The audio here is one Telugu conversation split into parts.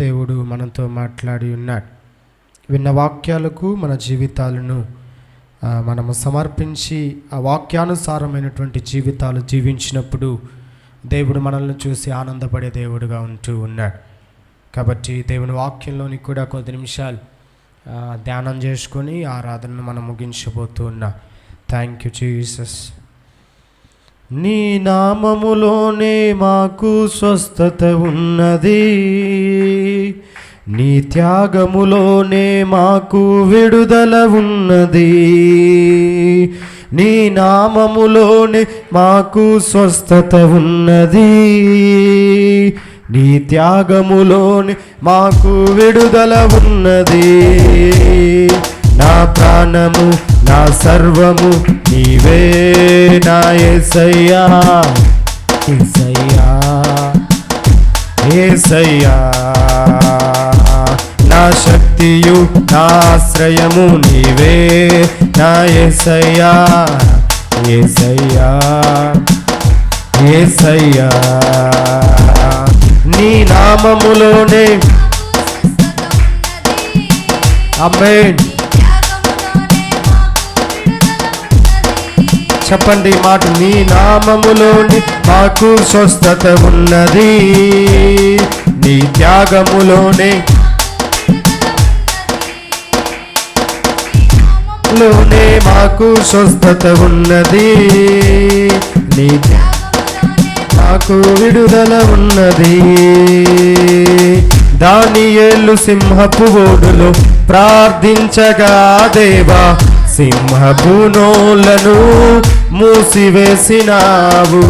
దేవుడు మనతో మాట్లాడి ఉన్నాడు. విన్న వాక్యాలకు మన జీవితాలను మనము సమర్పించి ఆ వాక్యానుసారమైనటువంటి జీవితాలు జీవించినప్పుడు దేవుడు మనల్ని చూసి ఆనందపడే దేవుడుగా ఉంటూ ఉన్నాడు. కాబట్టి దేవుని వాక్యంలోని కూడా కొద్ది నిమిషాలు ధ్యానం చేసుకొని ఆరాధనను మనం ముగించబోతూ ఉన్నాం. Thank you Jesus. నీ నామములోనే మాకు స్వస్థత ఉన్నది, నీ త్యాగములోనే మాకు విడుదల ఉన్నది. నీ నామములోనే మాకు స్వస్థత ఉన్నది, నీ త్యాగములోనే మాకు విడుదల ఉన్నది. నా ప్రాణము నా సర్వము నీవే నా యేసయ్యా, యేసయ్యా, యేసయ్యా. నా శక్తియు నా ఆశ్రయము నీవే నా యేసయ్యా, యేసయ్యా, యేసయ్యా. నీ నామములోనే ఆమేన్. చెప్పండి ఈ మాట. నీ నామములోని మాకు స్వస్థత ఉన్నది, నీ త్యాగములోనే మాకు స్వస్థత ఉన్నది, నీ మాకు విడుదల ఉన్నది. దానియేలు సింహపు ఓడులో ప్రార్థించగా దేవా సింహపు నోళ్లను మూసివేసినావు.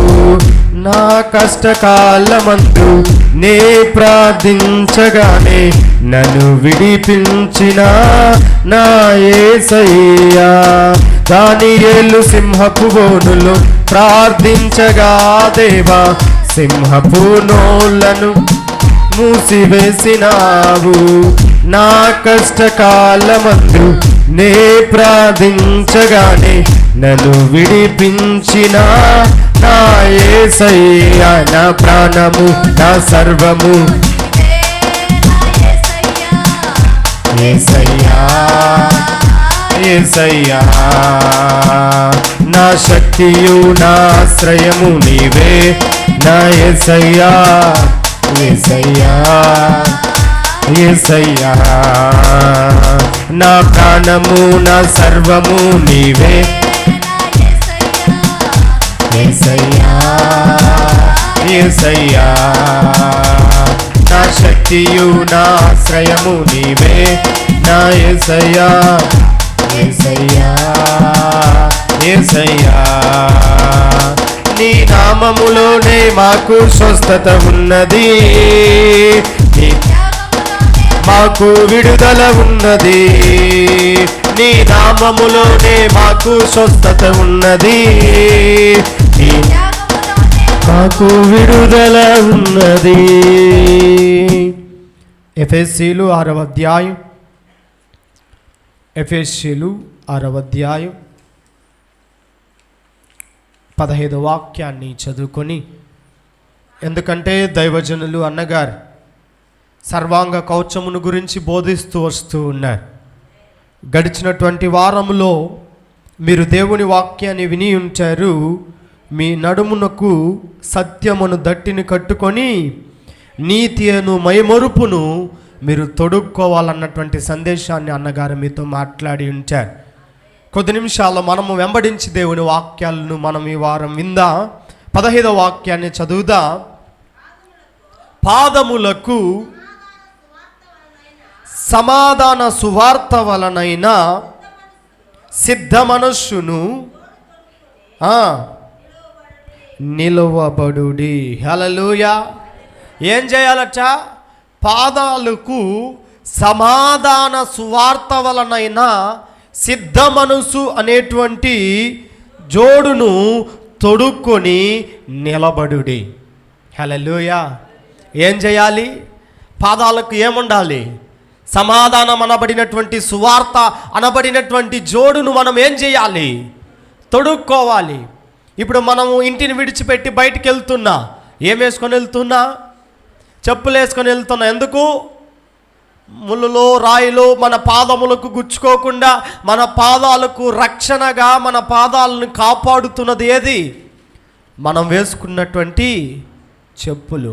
నా కష్టకాలమందు నే ప్రార్థించగానే నన్ను విడిపించిన నా యేసయ్యా. దానియేలు సింహపు బోనులో ప్రార్థించగా దేవా సింహపు నోళ్లను మూసివేసినావు. నా కష్టకాలమందు నే ప్రార్థించగానే నన్ను విడిపించిన నా యేసయ్యా. నా ప్రాణము నా సర్వము యేసయ్యా, యేసయ్యా. నా శక్తియు నా ఆశ్రయము నీవే నా యేసయ్యా, యేసయ్యా, యేసయ్యా. నా ప్రాణము నా సర్వము నీవే యేసయ్యా, యేసయ్యా. నా శక్తియు నా ఆశ్రయము నీవే నా యేసయ్యా, యేసయ్యా, యేసయ్యా. నీ నామములోనే మాకు స్వస్థత ఉన్నది, మాకు విడుదల ఉన్నది. నీ నామములోనే మాకు స్వస్థత ఉన్నది, మాకు విడుదల ఉన్నది. ఎఫెసీలు 6వ అధ్యాయం, ఎఫెసీలు 6వ అధ్యాయం 15వ వాక్యాన్ని చదువుకొని, ఎందుకంటే దైవజనులు అన్నగారు సర్వాంగ కవచమును గురించి బోధిస్తూ వస్తూ ఉన్నారు. గడిచినటువంటి వారములో మీరు దేవుని వాక్యాన్ని విని ఉంటారు. మీ నడుమునకు సత్యమును దట్టిని కట్టుకొని నీతి అను మైమరుపును మీరు తొడుక్కోవాలన్నటువంటి సందేశాన్ని అన్నగారు మీతో మాట్లాడి ఉంటారు. కొద్ది నిమిషాల్లో మనము వెంబడించి దేవుని వాక్యాలను మనం ఈ వారం విందా. 15వ వాక్యాన్ని చదువుదా. పాదములకు సమాధాన సువార్త వలనైన సిద్ధ మనస్సును నిలువబడుడి. హల్లెలూయా. ఏం చేయాలట? పాదాలకు సమాధాన సువార్త వలనైన సిద్ధ మనస్సు అనేటువంటి జోడును తొడుక్కొని నిలబడుడి. హల్లెలూయా. ఏం చేయాలి? పాదాలకు ఏముండాలి? సమాధానం అనబడినటువంటి సువార్త అనబడినటువంటి జోడును మనం ఏం చేయాలి? తొడుక్కోవాలి. ఇప్పుడు మనము ఇంటిని విడిచిపెట్టి బయటికి వెళ్తున్నా, ఏం వేసుకొని వెళ్తున్నా? చెప్పులు వేసుకొని వెళ్తున్నాం. ఎందుకు? ముళ్ళులో రాయిలో మన పాదములకు గుచ్చుకోకుండా మన పాదాలకు రక్షణగా మన పాదాలను కాపాడుతున్నది ఏది? మనం వేసుకున్నటువంటి చెప్పులు.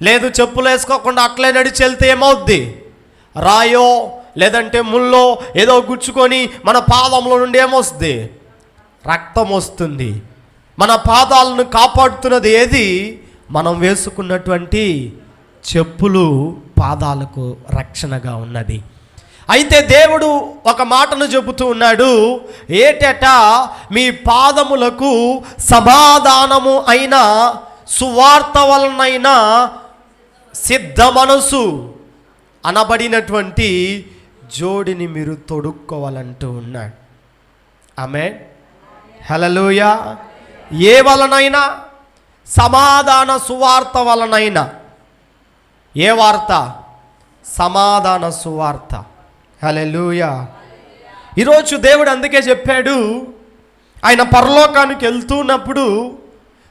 లేదు, చెప్పులు వేసుకోకుండా అట్లే నడిచి వెళ్తే ఏమవుద్ది? రాయో లేదంటే ముళ్ళో ఏదో గుచ్చుకొని మన పాదంలో నుండి ఏమొస్తుంది? రక్తం వస్తుంది. మన పాదాలను కాపాడుతున్నది ఏది? మనం వేసుకున్నటువంటి చెప్పులు పాదాలకు రక్షణగా ఉన్నది. అయితే దేవుడు ఒక మాటను చెబుతూ ఉన్నాడు. ఏటట? మీ పాదములకు సమాధానము అయిన సువార్త వలనైనా సిద్ధ మనసు అనబడినటువంటి జోడిని మీరు తొడుక్కోవాలంటూ ఉన్నాడు. ఆమేన్, హల్లెలూయా. ఏ వలనైనా? సమాధాన సువార్త వలనైనా. ఏ వార్త? సమాధాన సువార్త. హల్లెలూయా. ఈరోజు దేవుడు అందుకే చెప్పాడు, ఆయన పరలోకానికి వెళ్తున్నప్పుడు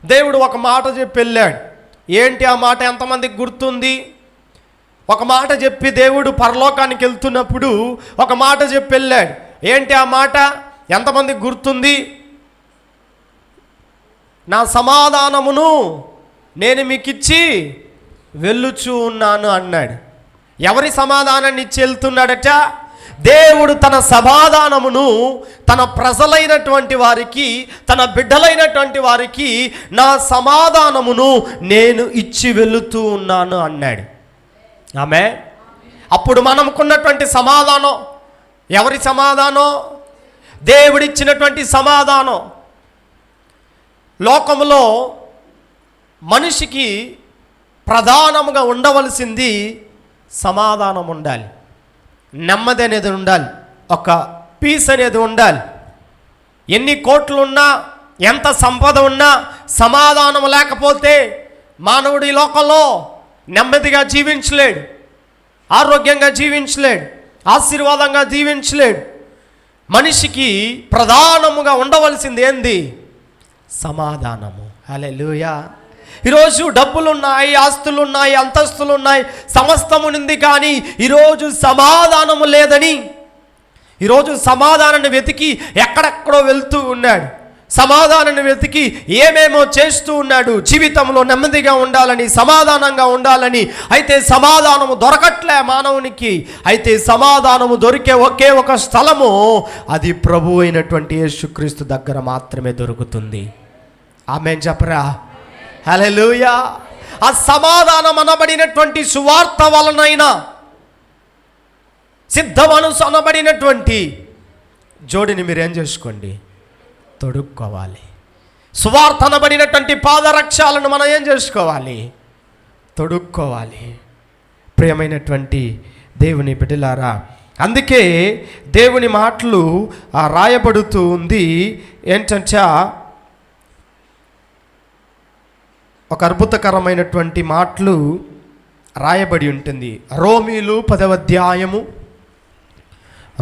దేవుడు ఒక మాట చెప్పి వెళ్ళాడు. ఏంటి ఆ మాట? ఎంతమందికి గుర్తుంది? ఒక మాట చెప్పి దేవుడు పరలోకానికి వెళ్తున్నప్పుడు ఒక మాట చెప్పి వెళ్ళాడు. ఏంటి ఆ మాట? ఎంతమందికి గుర్తుంది? నా సమాధానమును నేను మీకు ఇచ్చి వెళ్ళుచూ ఉన్నాను అన్నాడు. ఎవరి సమాధానాన్ని ఇచ్చి వెళ్తున్నాడట? దేవుడు తన సమాధానమును తన ప్రజలైనటువంటి వారికి, తన బిడ్డలైనటువంటి వారికి నా సమాధానమును నేను ఇచ్చి వెళుతూ ఉన్నాను అన్నాడు. ఆమె అప్పుడు మనకున్నటువంటి సమాధానం ఎవరి సమాధానం? దేవుడిచ్చినటువంటి సమాధానం. లోకములో మనిషికి ప్రధానముగా ఉండవలసింది సమాధానం ఉండాలి, నెమ్మది అనేది ఉండాలి, ఒక పీస్ అనేది ఉండాలి. ఎన్ని కోట్లు ఉన్నా, ఎంత సంపద ఉన్నా సమాధానం లేకపోతే మానవుడు ఈ లోకంలో నెమ్మదిగా జీవించలేడు, ఆరోగ్యంగా జీవించలేడు, ఆశీర్వాదంగా జీవించలేడు. మనిషికి ప్రధానముగా ఉండవలసింది ఏంది? సమాధానము. హల్లెలూయా. ఈరోజు డబ్బులు ఉన్నాయి, ఆస్తులు ఉన్నాయి, అంతస్తులు ఉన్నాయి, సమస్తము ఉంది. కానీ ఈరోజు సమాధానము లేదని, ఈరోజు సమాధానాన్ని వెతికి ఎక్కడెక్కడో వెళ్తూ ఉన్నాడు. సమాధానాన్ని వెతికి ఏమేమో చేస్తూ ఉన్నాడు. జీవితంలో నెమ్మదిగా ఉండాలని, సమాధానంగా ఉండాలని. అయితే సమాధానము దొరకట్లే మానవునికి. అయితే సమాధానము దొరికే ఒకే ఒక స్థలము, అది ప్రభువు అయినటువంటి యేసుక్రీస్తు దగ్గర మాత్రమే దొరుకుతుంది. ఆమేన్ చెప్పరా? హల్లెలూయా. ఆ సమాధానం అనబడినటువంటి సువార్త వలనైనా సిద్ధ మనసు అనబడినటువంటి జోడిని మీరేం చేసుకోండి? తొడుక్కోవాలి. సువార్త అనబడినటువంటి పాదరక్షాలను మనం ఏం చేసుకోవాలి? తొడుక్కోవాలి. ప్రియమైనటువంటి దేవుని బిడ్డలారా, అందుకే దేవుని మాటలు రాయబడుతూ ఉంది. ఏంటంటే ఒక అద్భుతకరమైనటువంటి మాటలు రాయబడి ఉంటుంది. రోమీలు 10వ అధ్యాయము,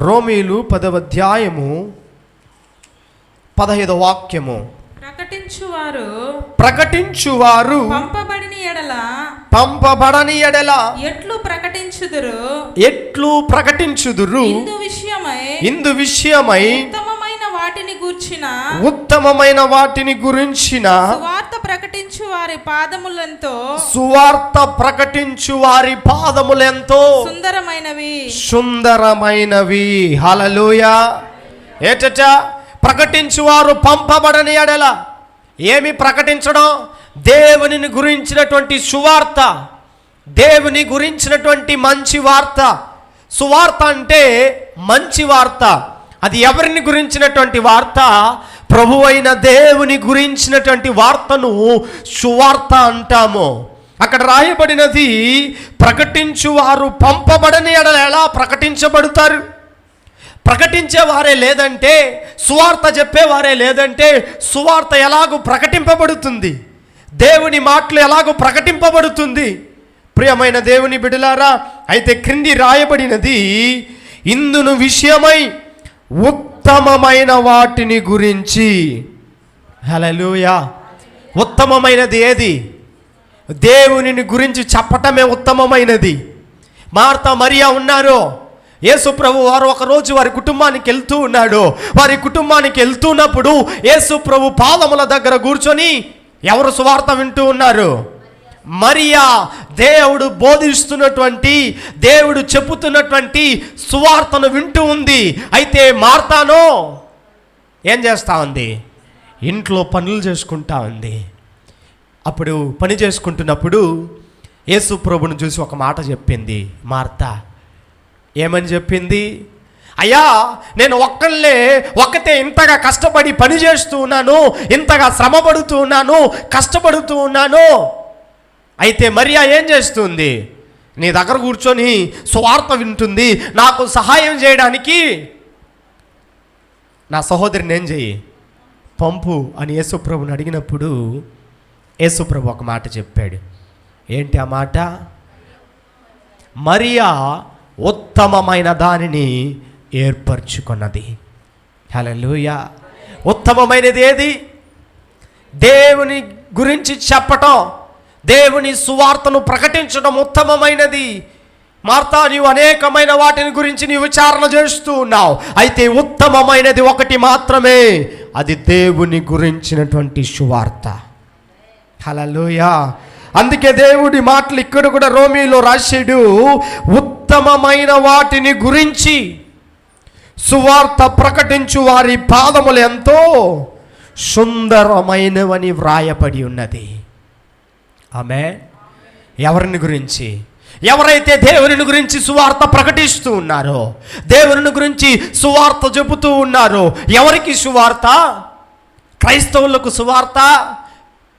రోమీలు 10వ అధ్యాయము 15వ వాక్యము. ప్రకటించువారు పంపబడని ఎడల ఎట్లు ప్రకటించుదురు? ఇందు విషయమై ఉత్తమమైన వాటిని గురించిన సువార్త ప్రకటించు వారి పాదములెంతో సుందరమైనవి. హల్లెలూయా. ఏటట? ప్రకటించువారు పంపబడని ఎడల. ఏమి ప్రకటించడం? దేవునిని గురించినటువంటి సువార్త, దేవుని గురించినటువంటి మంచి వార్త. సువార్త అంటే మంచి వార్త. అది ఎవరిని గురించినటువంటి వార్త? ప్రభు అయిన దేవుని గురించినటువంటి వార్తను సువార్త అంటాము. అక్కడ రాయబడినది, ప్రకటించువారు పంపబడని ఎడల ఎలా ప్రకటించబడతారు? ప్రకటించేవారే లేదంటే, సువార్త చెప్పేవారే లేదంటే సువార్త ఎలాగూ ప్రకటింపబడుతుంది? దేవుని మాటలు ఎలాగూ ప్రకటింపబడుతుంది? ప్రియమైన దేవుని బిడ్డలారా, అయితే క్రింది రాయబడినది, ఇందును విషయమై ఉత్తమమైన వాటిని గురించి. హల్లెలూయా. ఉత్తమమైనది ఏది? దేవునిని గురించి చెప్పటమే ఉత్తమమైనది. మార్తా మరియా ఉన్నారు. యేసు ప్రభు వారు ఒకరోజు వారి కుటుంబానికి వెళ్తూ ఉన్నాడు. వారి కుటుంబానికి వెళ్తున్నప్పుడు యేసు ప్రభు పాదముల దగ్గర కూర్చొని ఎవరు సువార్త వింటూ ఉన్నారు? మరియా. దేవుడు బోధిస్తున్నటువంటి, దేవుడు చెప్పుతున్నటువంటి సువార్తను వింటూ ఉంది. అయితే మార్తానో ఏం చేస్తూ ఉంది? ఇంట్లో పనులు చేసుకుంటా ఉంది. అప్పుడు పని చేసుకుంటున్నప్పుడు యేసు ప్రభుని చూసి ఒక మాట చెప్పింది మార్తా. ఏమని చెప్పింది? అయ్యా, నేను ఒక్కతే ఇంతగా కష్టపడి పని చేస్తూ ఉన్నాను, ఇంతగా శ్రమపడుతూ ఉన్నాను, కష్టపడుతూ ఉన్నాను. అయితే మరియా ఏం చేస్తుంది? నీ దగ్గర కూర్చొని సువార్త వింటుంది. నాకు సహాయం చేయడానికి నా సహోదరిని ఏం చెయ్యి, పంపు అని యేసుప్రభుని అడిగినప్పుడు యేసుప్రభు ఒక మాట చెప్పాడు. ఏంటి ఆ మాట? మరియా ఉత్తమమైన దానిని ఏర్పరచుకున్నది. హల్లెలూయా. ఉత్తమమైనది ఏది? దేవుని గురించి చెప్పటం, దేవుని సువార్తను ప్రకటించడం ఉత్తమమైనది. మార్తా, నీవు అనేకమైన వాటిని గురించి నీవు విచారణ చేస్తూ ఉన్నావు. అయితే ఉత్తమమైనది ఒకటి మాత్రమే, అది దేవుని గురించినటువంటి సువార్త. హల్లెలూయా. అందుకే దేవుడి మాటలు ఇక్కడ కూడా రోమీలో రాశాడు, ఉత్తమమైన వాటిని గురించి సువార్త ప్రకటించు వారి పాదములు ఎంతో సుందరమైనవని వ్రాయబడి ఉన్నది. ఆమేన్. ఎవరిని గురించి? ఎవరైతే దేవుని గురించి సువార్త ప్రకటిస్తూ ఉన్నారో, దేవుని గురించి సువార్త చెబుతూ ఉన్నారో. ఎవరికి సువార్త? క్రైస్తవులకు సువార్త,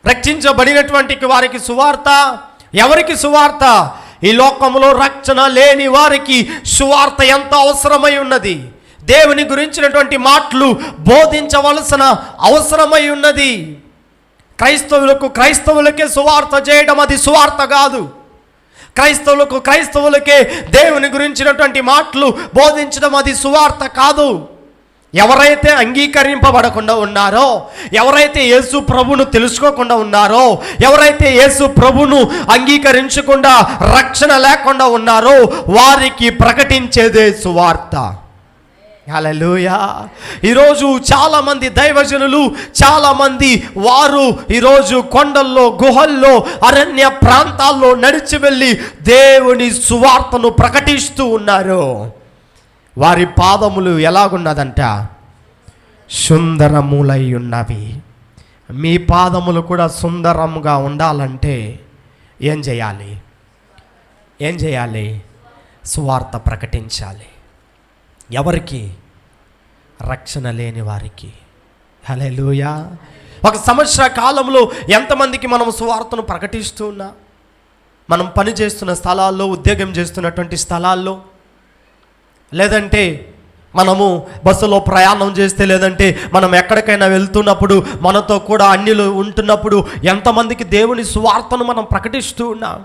రక్షించబడినటువంటి వారికి సువార్త. ఎవరికి సువార్త? ఈ లోకంలో రక్షణ లేని వారికి సువార్త ఎంత అవసరమై ఉన్నది. దేవుని గురించినటువంటి మాటలు బోధించవలసిన అవసరమై ఉన్నది. క్రైస్తవులకే సువార్త చేయడం అది సువార్త కాదు. క్రైస్తవులకే దేవుని గురించినటువంటి మాటలు బోధించడం అది సువార్త కాదు. ఎవరైతే అంగీకరింపబడకుండా ఉన్నారో, ఎవరైతే యేసు ప్రభును తెలుసుకోకుండా ఉన్నారో, ఎవరైతే యేసు ప్రభును అంగీకరించకుండా రక్షణ లేకుండా ఉన్నారో, వారికి ప్రకటించేదే సువార్త. హల్లెలూయా. ఈరోజు చాలామంది దైవజనులు, చాలామంది వారు ఈరోజు కొండల్లో, గుహల్లో, అరణ్య ప్రాంతాల్లో నడిచి వెళ్ళి దేవుని సువార్తను ప్రకటిస్తూ ఉన్నారు. వారి పాదములు ఎలాగున్నదంట? సుందరములై ఉన్నవి. మీ పాదములు కూడా సుందరముగా ఉండాలంటే ఏం చేయాలి? సువార్త ప్రకటించాలి. ఎవరికి? రక్షణ లేని వారికి. హల్లెలూయా. ఒక సంవత్సర కాలంలో ఎంతమందికి మనం సువార్తను ప్రకటిస్తూ ఉన్నా? మనం పని చేస్తున్న స్థలాల్లో, ఉద్యోగం చేస్తున్నటువంటి స్థలాల్లో, లేదంటే మనము బస్సులో ప్రయాణం చేస్తే, లేదంటే మనం ఎక్కడికైనా వెళ్తున్నప్పుడు, మనతో కూడా అన్యులు ఉంటున్నప్పుడు ఎంతమందికి దేవుని సువార్తను మనం ప్రకటిస్తూ ఉన్నాం?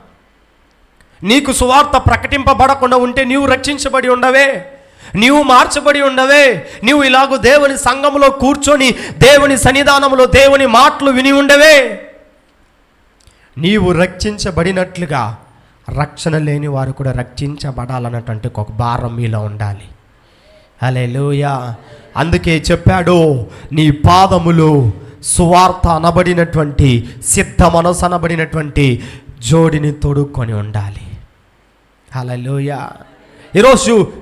నీకు సువార్త ప్రకటింపబడకుండా ఉంటే నీవు రక్షించబడి ఉండవే, నీవు మార్చబడి ఉండవే. నీవు ఇలాగూ దేవుని సంఘములో కూర్చొని దేవుని సన్నిధానంలో దేవుని మాటలు విని ఉండవే. నీవు రక్షించబడినట్లుగా రక్షణ లేని వారు కూడా రక్షించబడాలన్నటువంటి ఒక భారం మీలో ఉండాలి. హల్లెలూయా. అందుకే చెప్పాడు, నీ పాదములు సువార్త అనబడినటువంటి, సిద్ధ మనసు అనబడినటువంటి జోడిని తొడుక్కొని ఉండాలి. హల్లెలూయా. ఈరోజు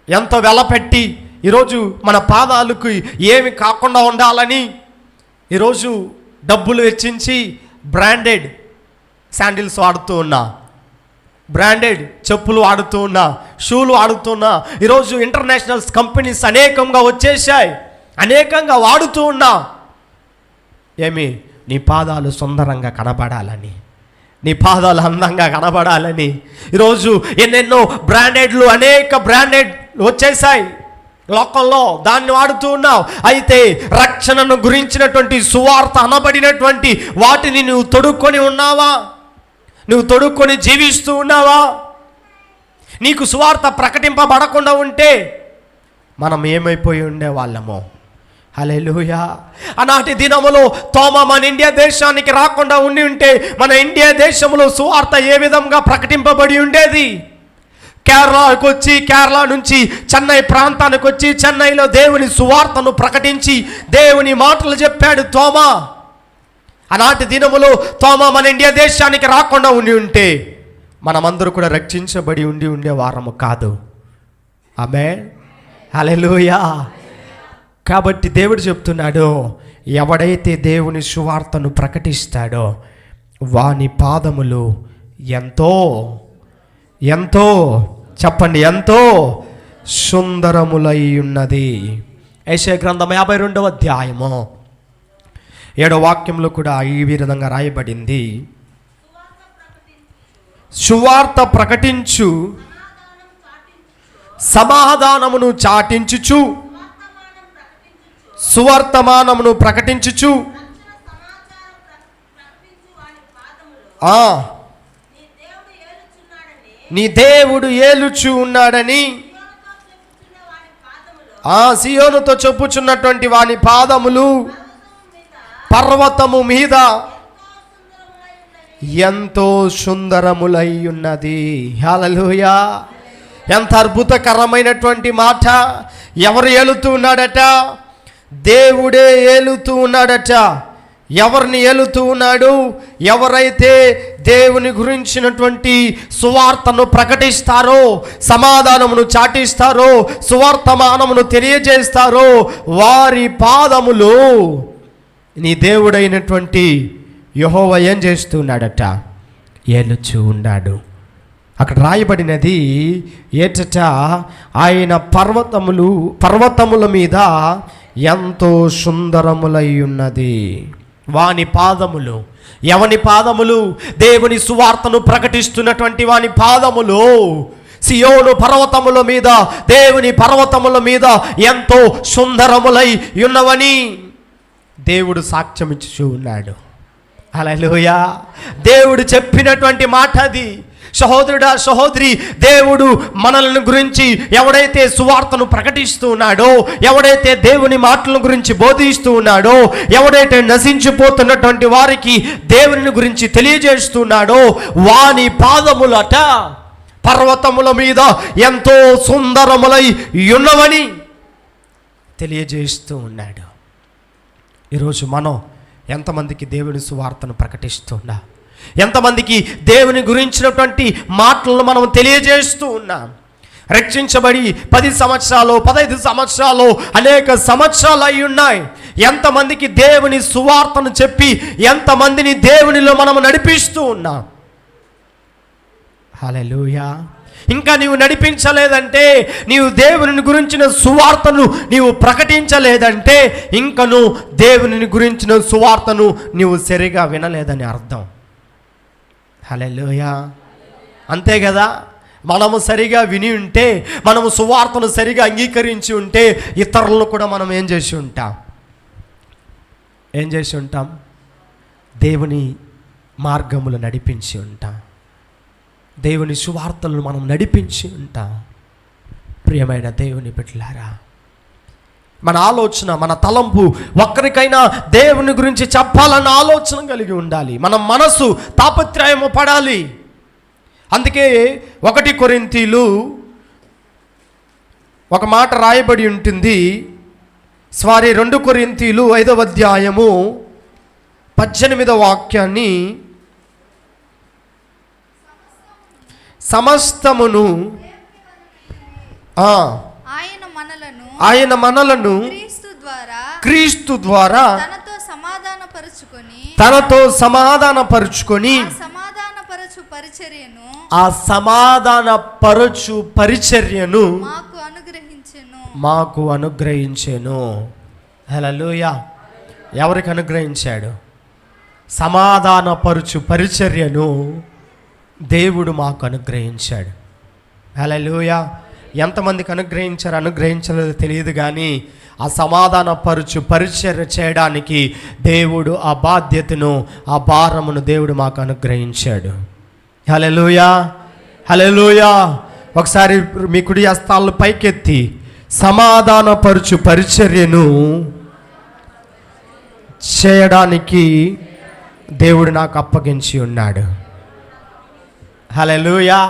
ఎంతో వెలపెట్టి ఈరోజు మన పాదాలకు ఏమి కాకుండా ఉండాలని ఈరోజు డబ్బులు వెచ్చించి బ్రాండెడ్ శాండిల్స్ వాడుతూ ఉన్నా, బ్రాండెడ్ చెప్పులు వాడుతూ ఉన్నా, షూలు వాడుతూ ఉన్నా. ఈరోజు ఇంటర్నేషనల్ కంపెనీస్ అనేకంగా వచ్చేసాయి, అనేకంగా వాడుతూ ఉన్నా. ఏమి? నీ పాదాలు సుందరంగా కనబడాలని, నీ పాదాలు అందంగా కనబడాలని ఈరోజు ఎన్నెన్నో బ్రాండెడ్లు, అనేక బ్రాండెడ్ వచ్చేసాయి లోకంలో, దాన్ని వాడుతూ ఉన్నావు. అయితే రక్షణను గురించినటువంటి సువార్త అనబడినటువంటి వాటిని నువ్వు తొడుక్కొని ఉన్నావా? నువ్వు తొడుక్కొని జీవిస్తూ ఉన్నావా? నీకు సువార్త ప్రకటింపబడకుండా ఉంటే మనం ఏమైపోయి ఉండేవాళ్ళమో. హల్లెలూయా. ఆనాటి దినములో తోమా మన ఇండియా దేశానికి రాకుండా ఉండి ఉంటే మన ఇండియా దేశంలో సువార్త ఏ విధంగా ప్రకటింపబడి ఉండేది? కేరళకు వచ్చి, కేరళ నుంచి చెన్నై ప్రాంతానికి వచ్చి, చెన్నైలో దేవుని సువార్తను ప్రకటించి దేవుని మాటలు చెప్పాడు తోమా. ఆనాటి దినములో తోమా మన ఇండియా దేశానికి రాకుండా ఉండి ఉంటే మనమందరూ కూడా రక్షించబడి ఉండేవారము కాదు. ఆమేన్, హల్లెలూయా. కాబట్టి దేవుడు చెప్తున్నాడు, ఎవడైతే దేవుని సువార్తను ప్రకటిస్తాడో వాని పాదములు ఎంతో ఎంతో చెప్పండి, ఎంతో సుందరములై ఉన్నది. యెషయా గ్రంథం 52వ అధ్యాయము 7వ వాక్యంలో కూడా ఈ విధంగా రాయబడింది, సువార్త ప్రకటించు, సమాధానమును చాటించుచు, సువర్తమానమును ప్రకటించుచు, నీ దేవుడు ఏలుచు ఉన్నాడని సియోనుతో చెప్పుచున్నటువంటి వాని పాదములు పర్వతము మీద ఎంతో సుందరములై ఉన్నది. హల్లెలూయా. ఎంత అద్భుతకరమైనటువంటి మాట. ఎవరు ఏలుతూ ఉన్నాడట? దేవుడే ఏలుతూ ఉన్నాడట. ఎవరిని ఏలుతూ ఉన్నాడు? ఎవరైతే దేవుని గురించినటువంటి సువార్తను ప్రకటిస్తారో, సమాధానమును చాటిస్తారో, సువార్తమానమును తెలియజేస్తారో వారి పాదములు నీ దేవుడైనటువంటి యెహోవా ఏం చేస్తున్నాడట? ఏలుచూ ఉన్నాడు. అక్కడ రాయబడినది ఏటట? ఆయన పర్వతముల మీద ఎంతో సుందరములై ఉన్నది వాని పాదములు. ఎవని పాదములు? దేవుని సువార్తను ప్రకటిస్తున్నటువంటి వాని పాదములు సియోను పర్వతముల మీద, దేవుని పర్వతముల మీద ఎంతో సుందరములై ఉన్నవని దేవుడు సాక్ష్యం ఇచ్చుచూ ఉన్నాడు. హల్లెలూయా. దేవుడు చెప్పినటువంటి మాట అది. సహోదరుడా, సహోదరి, దేవుడు మనల్ని గురించి ఎవడైతే సువార్తను ప్రకటిస్తూ ఉన్నాడో, ఎవడైతే దేవుని మాటల గురించి బోధిస్తూ ఉన్నాడో, ఎవడైతే నశించిపోతున్నటువంటి వారికి దేవుని గురించి తెలియజేస్తున్నాడో వాని పాదములట పర్వతముల మీద ఎంతో సుందరములై ఉన్నవని తెలియజేస్తూ ఉన్నాడు. ఈరోజు మనం ఎంతమందికి దేవుని సువార్తను ప్రకటిస్తున్నా? ఎంతమందికి దేవుని గురించినటువంటి మాటలను మనం తెలియజేస్తూ ఉన్నాం? రక్షించబడి 10 సంవత్సరాలు, 15 సంవత్సరాలు, అనేక సంవత్సరాలు అయి ఉన్నాయి. ఎంతమందికి దేవుని సువార్తను చెప్పి ఎంతమందిని దేవునిలో మనం నడిపిస్తూ ఉన్నాం? హల్లెలూయా. ఇంకా నీవు నడిపించలేదంటే, నీవు దేవుని గురించిన సువార్తను నీవు ప్రకటించలేదంటే, ఇంకను దేవుని గురించిన సువార్తను నీవు సరిగా వినలేదని అర్థం. హల్లెలూయా. అంతే కదా? మనము సరిగా విని ఉంటే, మనము సువార్తను సరిగా అంగీకరించి ఉంటే ఇతరులను కూడా మనం ఏం చేసి ఉంటాం? దేవుని మార్గములు నడిపించి ఉంటాం. దేవుని సువార్తలను మనం నడిపించి ఉంటాం. ప్రియమైన దేవుని బిడ్డలారా, మన ఆలోచన, మన తలంపు ఒక్కరికైనా దేవుని గురించి చెప్పాలన్న ఆలోచన కలిగి ఉండాలి. మన మనసు తాపత్రయము పడాలి. అందుకే 1 కొరింథీలు ఒక మాట రాయబడి ఉంటుంది. 2 కొరింథీలు 5వ అధ్యాయము 18వ వాక్యాన్ని, సమస్తమును ఆయన మనలను క్రీస్తు ద్వారా తనతో సమాధానపరుచుకొని ఆ సమాధానపరచు పరిచర్యను మాకు అనుగ్రహించెను. హల్లెలూయా. ఎవరికి అనుగ్రహించాడు? సమాధానపరచు పరిచర్యను దేవుడు మాకు అనుగ్రహించాడు. హల్లెలూయా. ఎంతమందికి అనుగ్రహించలేదో తెలియదు, కానీ ఆ సమాధానపరచు పరిచర్య చేయడానికి దేవుడు ఆ బాధ్యతను, ఆ భారమును దేవుడు మాకు అనుగ్రహించాడు. హల్లెలూయా, హల్లెలూయా. ఒకసారి మీ కుడి హస్తాలను పైకెత్తి, సమాధానపరచు పరిచర్యను చేయడానికి దేవుడు నాకు అప్పగించి ఉన్నాడు. హల్లెలూయా.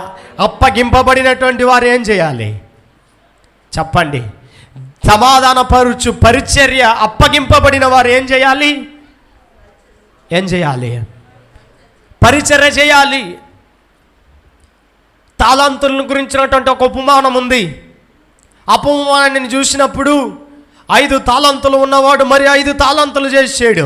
అప్పగింపబడినటువంటి వారు ఏం చేయాలి చెప్పండి? సమాధానపరుచు పరిచర్య అప్పగింపబడిన వారు ఏం చేయాలి? పరిచర్య చేయాలి. తాళంతులను గురించినటువంటి ఒక ఉపమానం ఉంది. ఉపమానాన్ని చూసినప్పుడు 5 తాళంతులు ఉన్నవాడు మరి 5 తాళంతులు చేసాడు,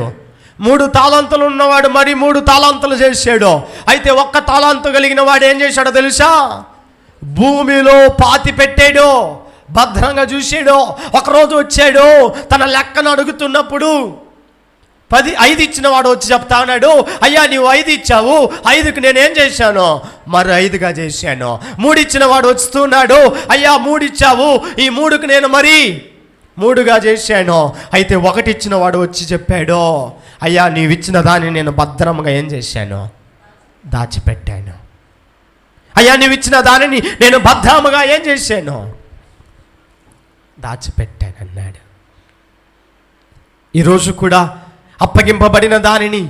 3 తాళంతులు ఉన్నవాడు మరి 3 తాళంతులు చేసాడు. అయితే 1 తాళంతు కలిగిన వాడు ఏం చేశాడో తెలుసా? భూమిలో పాతి పెట్టాడు, భద్రంగా చూసాడు. ఒకరోజు వచ్చాడు, తన లెక్కను అడుగుతున్నప్పుడు 5 ఇచ్చిన వాడు వచ్చి చెప్తా ఉన్నాడు, అయ్యా నీవు 5 ఇచ్చావు, 5కి నేనేం చేశాను? మరి 5గా చేశాను. 3 ఇచ్చిన వాడు వస్తున్నాడు, అయ్యా 3 ఇచ్చావు, ఈ 3కి నేను మరి 3గా చేశాను. అయితే 1 ఇచ్చిన వాడు వచ్చి చెప్పాడు, అయ్యా నీవు ఇచ్చిన దాన్ని నేను భద్రంగా ఏం చేశాను? దాచిపెట్టాను. అయ్యా నీవు ఇచ్చిన దానిని నేను భద్రముగా ఏం చేశాను? దాచిపెట్టాను అన్నాడు. ఈరోజు కూడా అప్పగింపబడిన దానిని,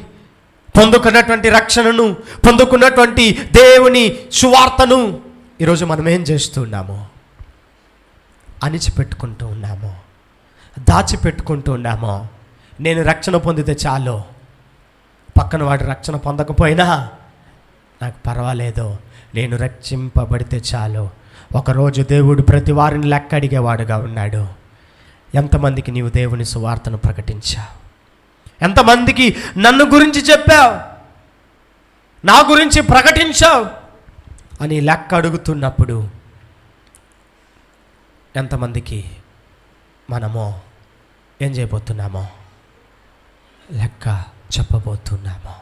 పొందుకున్నటువంటి రక్షణను, పొందుకున్నటువంటి దేవుని సువార్తను ఈరోజు మనం ఏం చేస్తున్నాము? అణిచిపెట్టుకుంటూ ఉన్నాము, దాచిపెట్టుకుంటూ ఉన్నాము. నేను రక్షణ పొందితే చాలు, పక్కన వాడు రక్షణ పొందకపోయినా నాకు పర్వాలేదు, నేను రక్షింపబడితే చాలు. ఒకరోజు దేవుడు ప్రతి వారిని లెక్క అడిగేవాడుగా ఉన్నాడు. ఎంతమందికి నీవు దేవుని సువార్తను ప్రకటించావు? ఎంతమందికి నన్ను గురించి చెప్పావు, నా గురించి ప్రకటించావు అని లెక్క అడుగుతున్నప్పుడు ఎంతమందికి మనము ఏం చేయబోతున్నామో లెక్క చెప్పబోతున్నామో.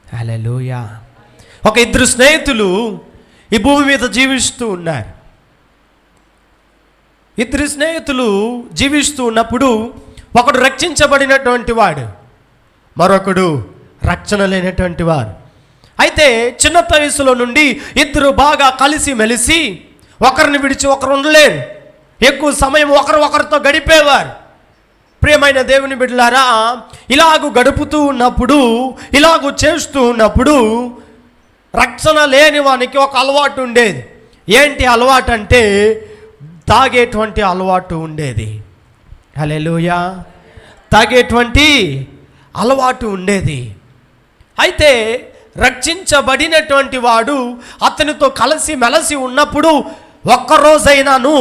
హల్లెలూయా. ఒక 2 స్నేహితులు ఈ భూమి మీద జీవిస్తూ ఉన్నారు. 2 స్నేహితులు జీవిస్తూ ఉన్నప్పుడు ఒకడు రక్షించబడినటువంటి వాడు, మరొకడు రక్షణ లేనటువంటి వాడు. అయితే చిన్న వయసులో నుండి 2 బాగా కలిసి మెలిసి ఒకరిని విడిచి ఒకరు ఉండలేరు, ఎక్కువ సమయం ఒకరితో గడిపేవారు. ప్రియమైన దేవుని బిడ్డలారా, ఇలాగూ గడుపుతూ ఉన్నప్పుడు, ఇలాగూ చేస్తూ ఉన్నప్పుడు రక్షణ లేని వానికి ఒక అలవాటు ఉండేది. ఏంటి అలవాటు అంటే తాగేటువంటి అలవాటు ఉండేది. హల్లెలూయా. తాగేటువంటి అలవాటు ఉండేది. అయితే రక్షించబడినటువంటి వాడు అతనితో కలిసి మెలసి ఉన్నప్పుడు ఒక్కరోజైనాను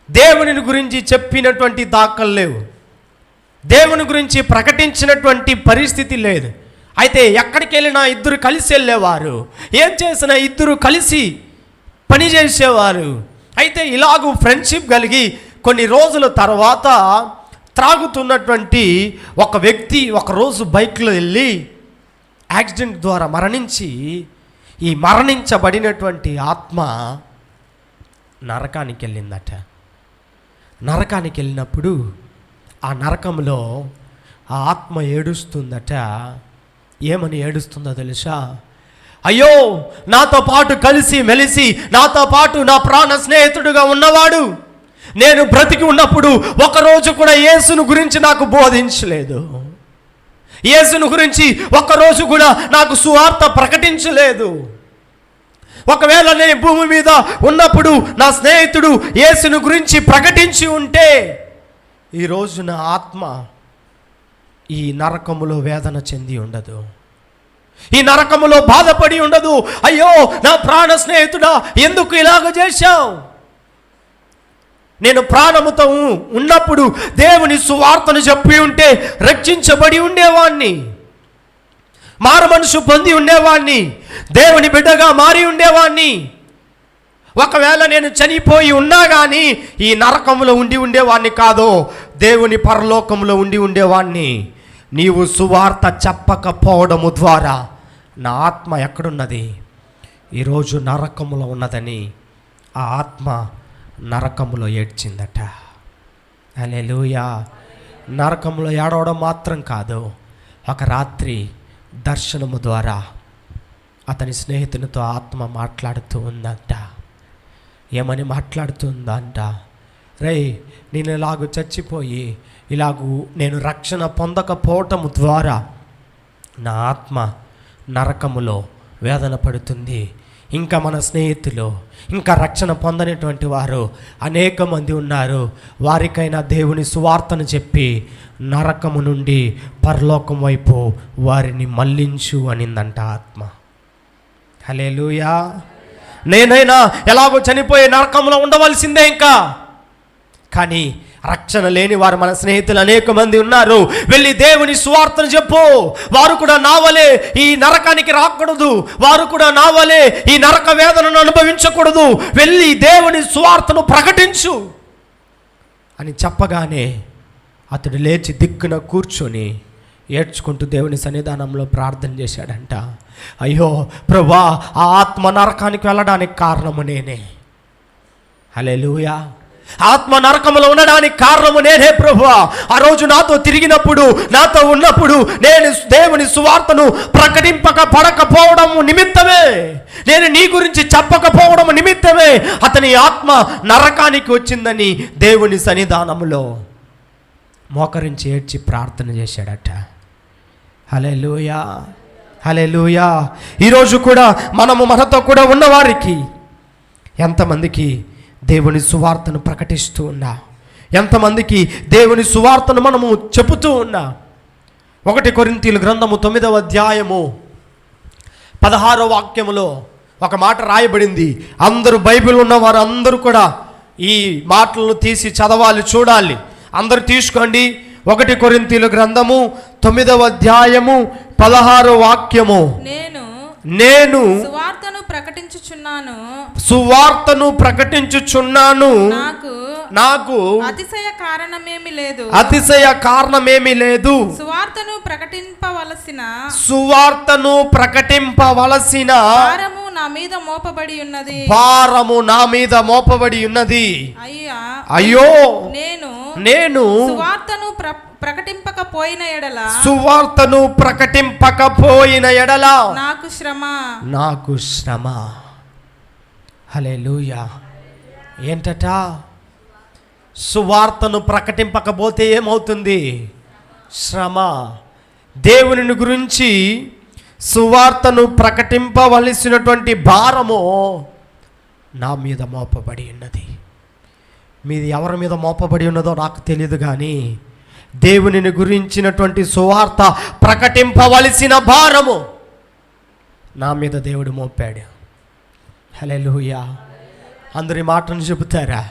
దేవుని గురించి చెప్పినటువంటి దాఖలు లేవు, దేవుని గురించి ప్రకటించినటువంటి పరిస్థితి లేదు. అయితే ఎక్కడికి వెళ్ళినా 2 కలిసి వెళ్ళేవారు, ఏం చేసినా 2 కలిసి పని చేసేవారు. అయితే ఇలాగూ ఫ్రెండ్షిప్ కలిగి కొన్ని రోజుల తర్వాత త్రాగుతున్నటువంటి ఒక వ్యక్తి ఒకరోజు బైక్లో వెళ్ళి యాక్సిడెంట్ ద్వారా మరణించి, ఈ మరణించబడినటువంటి ఆత్మ నరకానికి వెళ్ళిందట. నరకానికి వెళ్ళినప్పుడు ఆ నరకంలో ఆ ఆత్మ ఏడుస్తుందట. ఏమని ఏడుస్తుందో తెలుసా? అయ్యో, నాతో పాటు కలిసి మెలిసి నాతో పాటు నా ప్రాణ స్నేహితుడుగా ఉన్నవాడు నేను బ్రతికి ఉన్నప్పుడు ఒకరోజు కూడా యేసును గురించి నాకు బోధించలేదు, యేసును గురించి ఒక్కరోజు కూడా నాకు సువార్త ప్రకటించలేదు. ఒకవేళ నేను భూమి మీద ఉన్నప్పుడు నా స్నేహితుడు యేసును గురించి ప్రకటించి ఉంటే ఈరోజు నా ఆత్మ ఈ నరకములో వేదన చెంది ఉండదు, ఈ నరకములో బాధపడి ఉండదు. అయ్యో నా ప్రాణ స్నేహితుడా, ఎందుకు ఇలాగ చేశావు? నేను ప్రాణముతో ఉన్నప్పుడు దేవుని సువార్తను చెప్పి ఉంటే రక్షించబడి ఉండేవాణ్ణి, మారు మనసు పొంది ఉండేవాణ్ణి, దేవుని బిడ్డగా మారి ఉండేవాణ్ణి. ఒకవేళ నేను చనిపోయి ఉన్నా కానీ ఈ నరకంలో ఉండి ఉండేవాణ్ణి కాదు, దేవుని పరలోకంలో ఉండి ఉండేవాణ్ణి. నీవు సువార్త చెప్పకపోవడము ద్వారా నా ఆత్మ ఎక్కడున్నది? ఈరోజు నరకములో ఉన్నదని ఆ ఆత్మ నరకములో ఏడ్చిందట. హల్లెలూయా. నరకములో ఏడవడం మాత్రం కాదు, ఒక రాత్రి దర్శనము ద్వారా అతని స్నేహితునితో ఆత్మ మాట్లాడుతూ ఉందంట. ఏమని మాట్లాడుతుందంట? రేయ్, నేను ఇలాగూ చచ్చిపోయి నేను రక్షణ పొందకపోవటం ద్వారా నా ఆత్మ నరకములో వేదన పడుతుంది. ఇంకా మన స్నేహితులు, ఇంకా రక్షణ పొందనటువంటి వారు అనేక మంది ఉన్నారు. వారికైనా దేవుని సువార్తను చెప్పి నరకము నుండి పరలోకం వైపు వారిని మళ్ళించు అనిందంట ఆత్మ. హల్లెలూయా. నేనైనా ఎలాగో చనిపోయే నరకంలో ఉండవలసిందే ఇంకా. కానీ రక్షణ లేని వారు మన స్నేహితులు అనేక మంది ఉన్నారు. వెళ్ళి దేవుని సువార్తను చెప్పు. వారు కూడా నావలే ఈ నరకానికి రాకూడదు, వారు కూడా నావలే ఈ నరక వేదనను అనుభవించకూడదు. వెళ్ళి దేవుని సువార్తను ప్రకటించు అని చెప్పగానే అతడు లేచి దిక్కున కూర్చొని ఏడ్చుకుంటూ దేవుని సన్నిధానంలో ప్రార్థన చేశాడంట. అయ్యో ప్రభువా, ఆ ఆత్మ నరకానికి వెళ్ళడానికి కారణము నేనే. హల్లెలూయా. ఆత్మ నరకములో ఉండడానికి కారణము నేనే ప్రభువా. ఆ రోజు నాతో తిరిగినప్పుడు, నాతో ఉన్నప్పుడు నేను దేవుని సువార్తను పడకపోవడం నిమిత్తమే, నేను నీ గురించి చెప్పకపోవడం నిమిత్తమే అతని ఆత్మ నరకానికి వచ్చిందని దేవుని సన్నిధానములో మోకరించి ఏడ్చి ప్రార్థన చేశాడట. హల్లెలూయా, హల్లెలూయా. ఈరోజు కూడా మనతో కూడా ఉన్నవారికి ఎంతమందికి దేవుని సువార్తను ప్రకటిస్తూ ఉన్నా, ఎంతమందికి దేవుని సువార్తను మనము చెబుతూ ఉన్నా. 1 కొరింథీయుల గ్రంథము 9వ అధ్యాయము 16వ వాక్యములో ఒక మాట రాయబడింది. అందరూ బైబిల్ ఉన్నవారు అందరూ కూడా ఈ మాటలను తీసి చదవాలి, చూడాలి. అందరూ తీసుకోండి. 1 కొరింథీయుల గ్రంథము 9వ అధ్యాయము 16వ వాక్యము. నేను ప్రకటించుచున్నాను, నాకు అతిశయ కారణమేమి లేదు. సువార్తను ప్రకటింపవలసిన భారము నా మీద మోపబడి ఉన్నది. అయ్యో, నేను సువార్తను ప్రకటింపకపోయిన ఎడల నాకు శ్రమ. హల్లెలూయా. ఏంటట? సువార్తను ప్రకటింపకపోతే ఏమవుతుంది? శ్రమ. దేవుని గురించి సువార్తను ప్రకటింపవలసినటువంటి భారము నా మీద మోపబడి ఉన్నది. మీది ఎవరి మీద మోపబడి ఉన్నదో నాకు తెలియదు, కానీ దేవునిని గురించినటువంటి సువార్త ప్రకటింపవలసిన భారము నా మీద దేవుడు మోపాడు. హల్లెలూయా. అందరి మాటను చెబుతారా?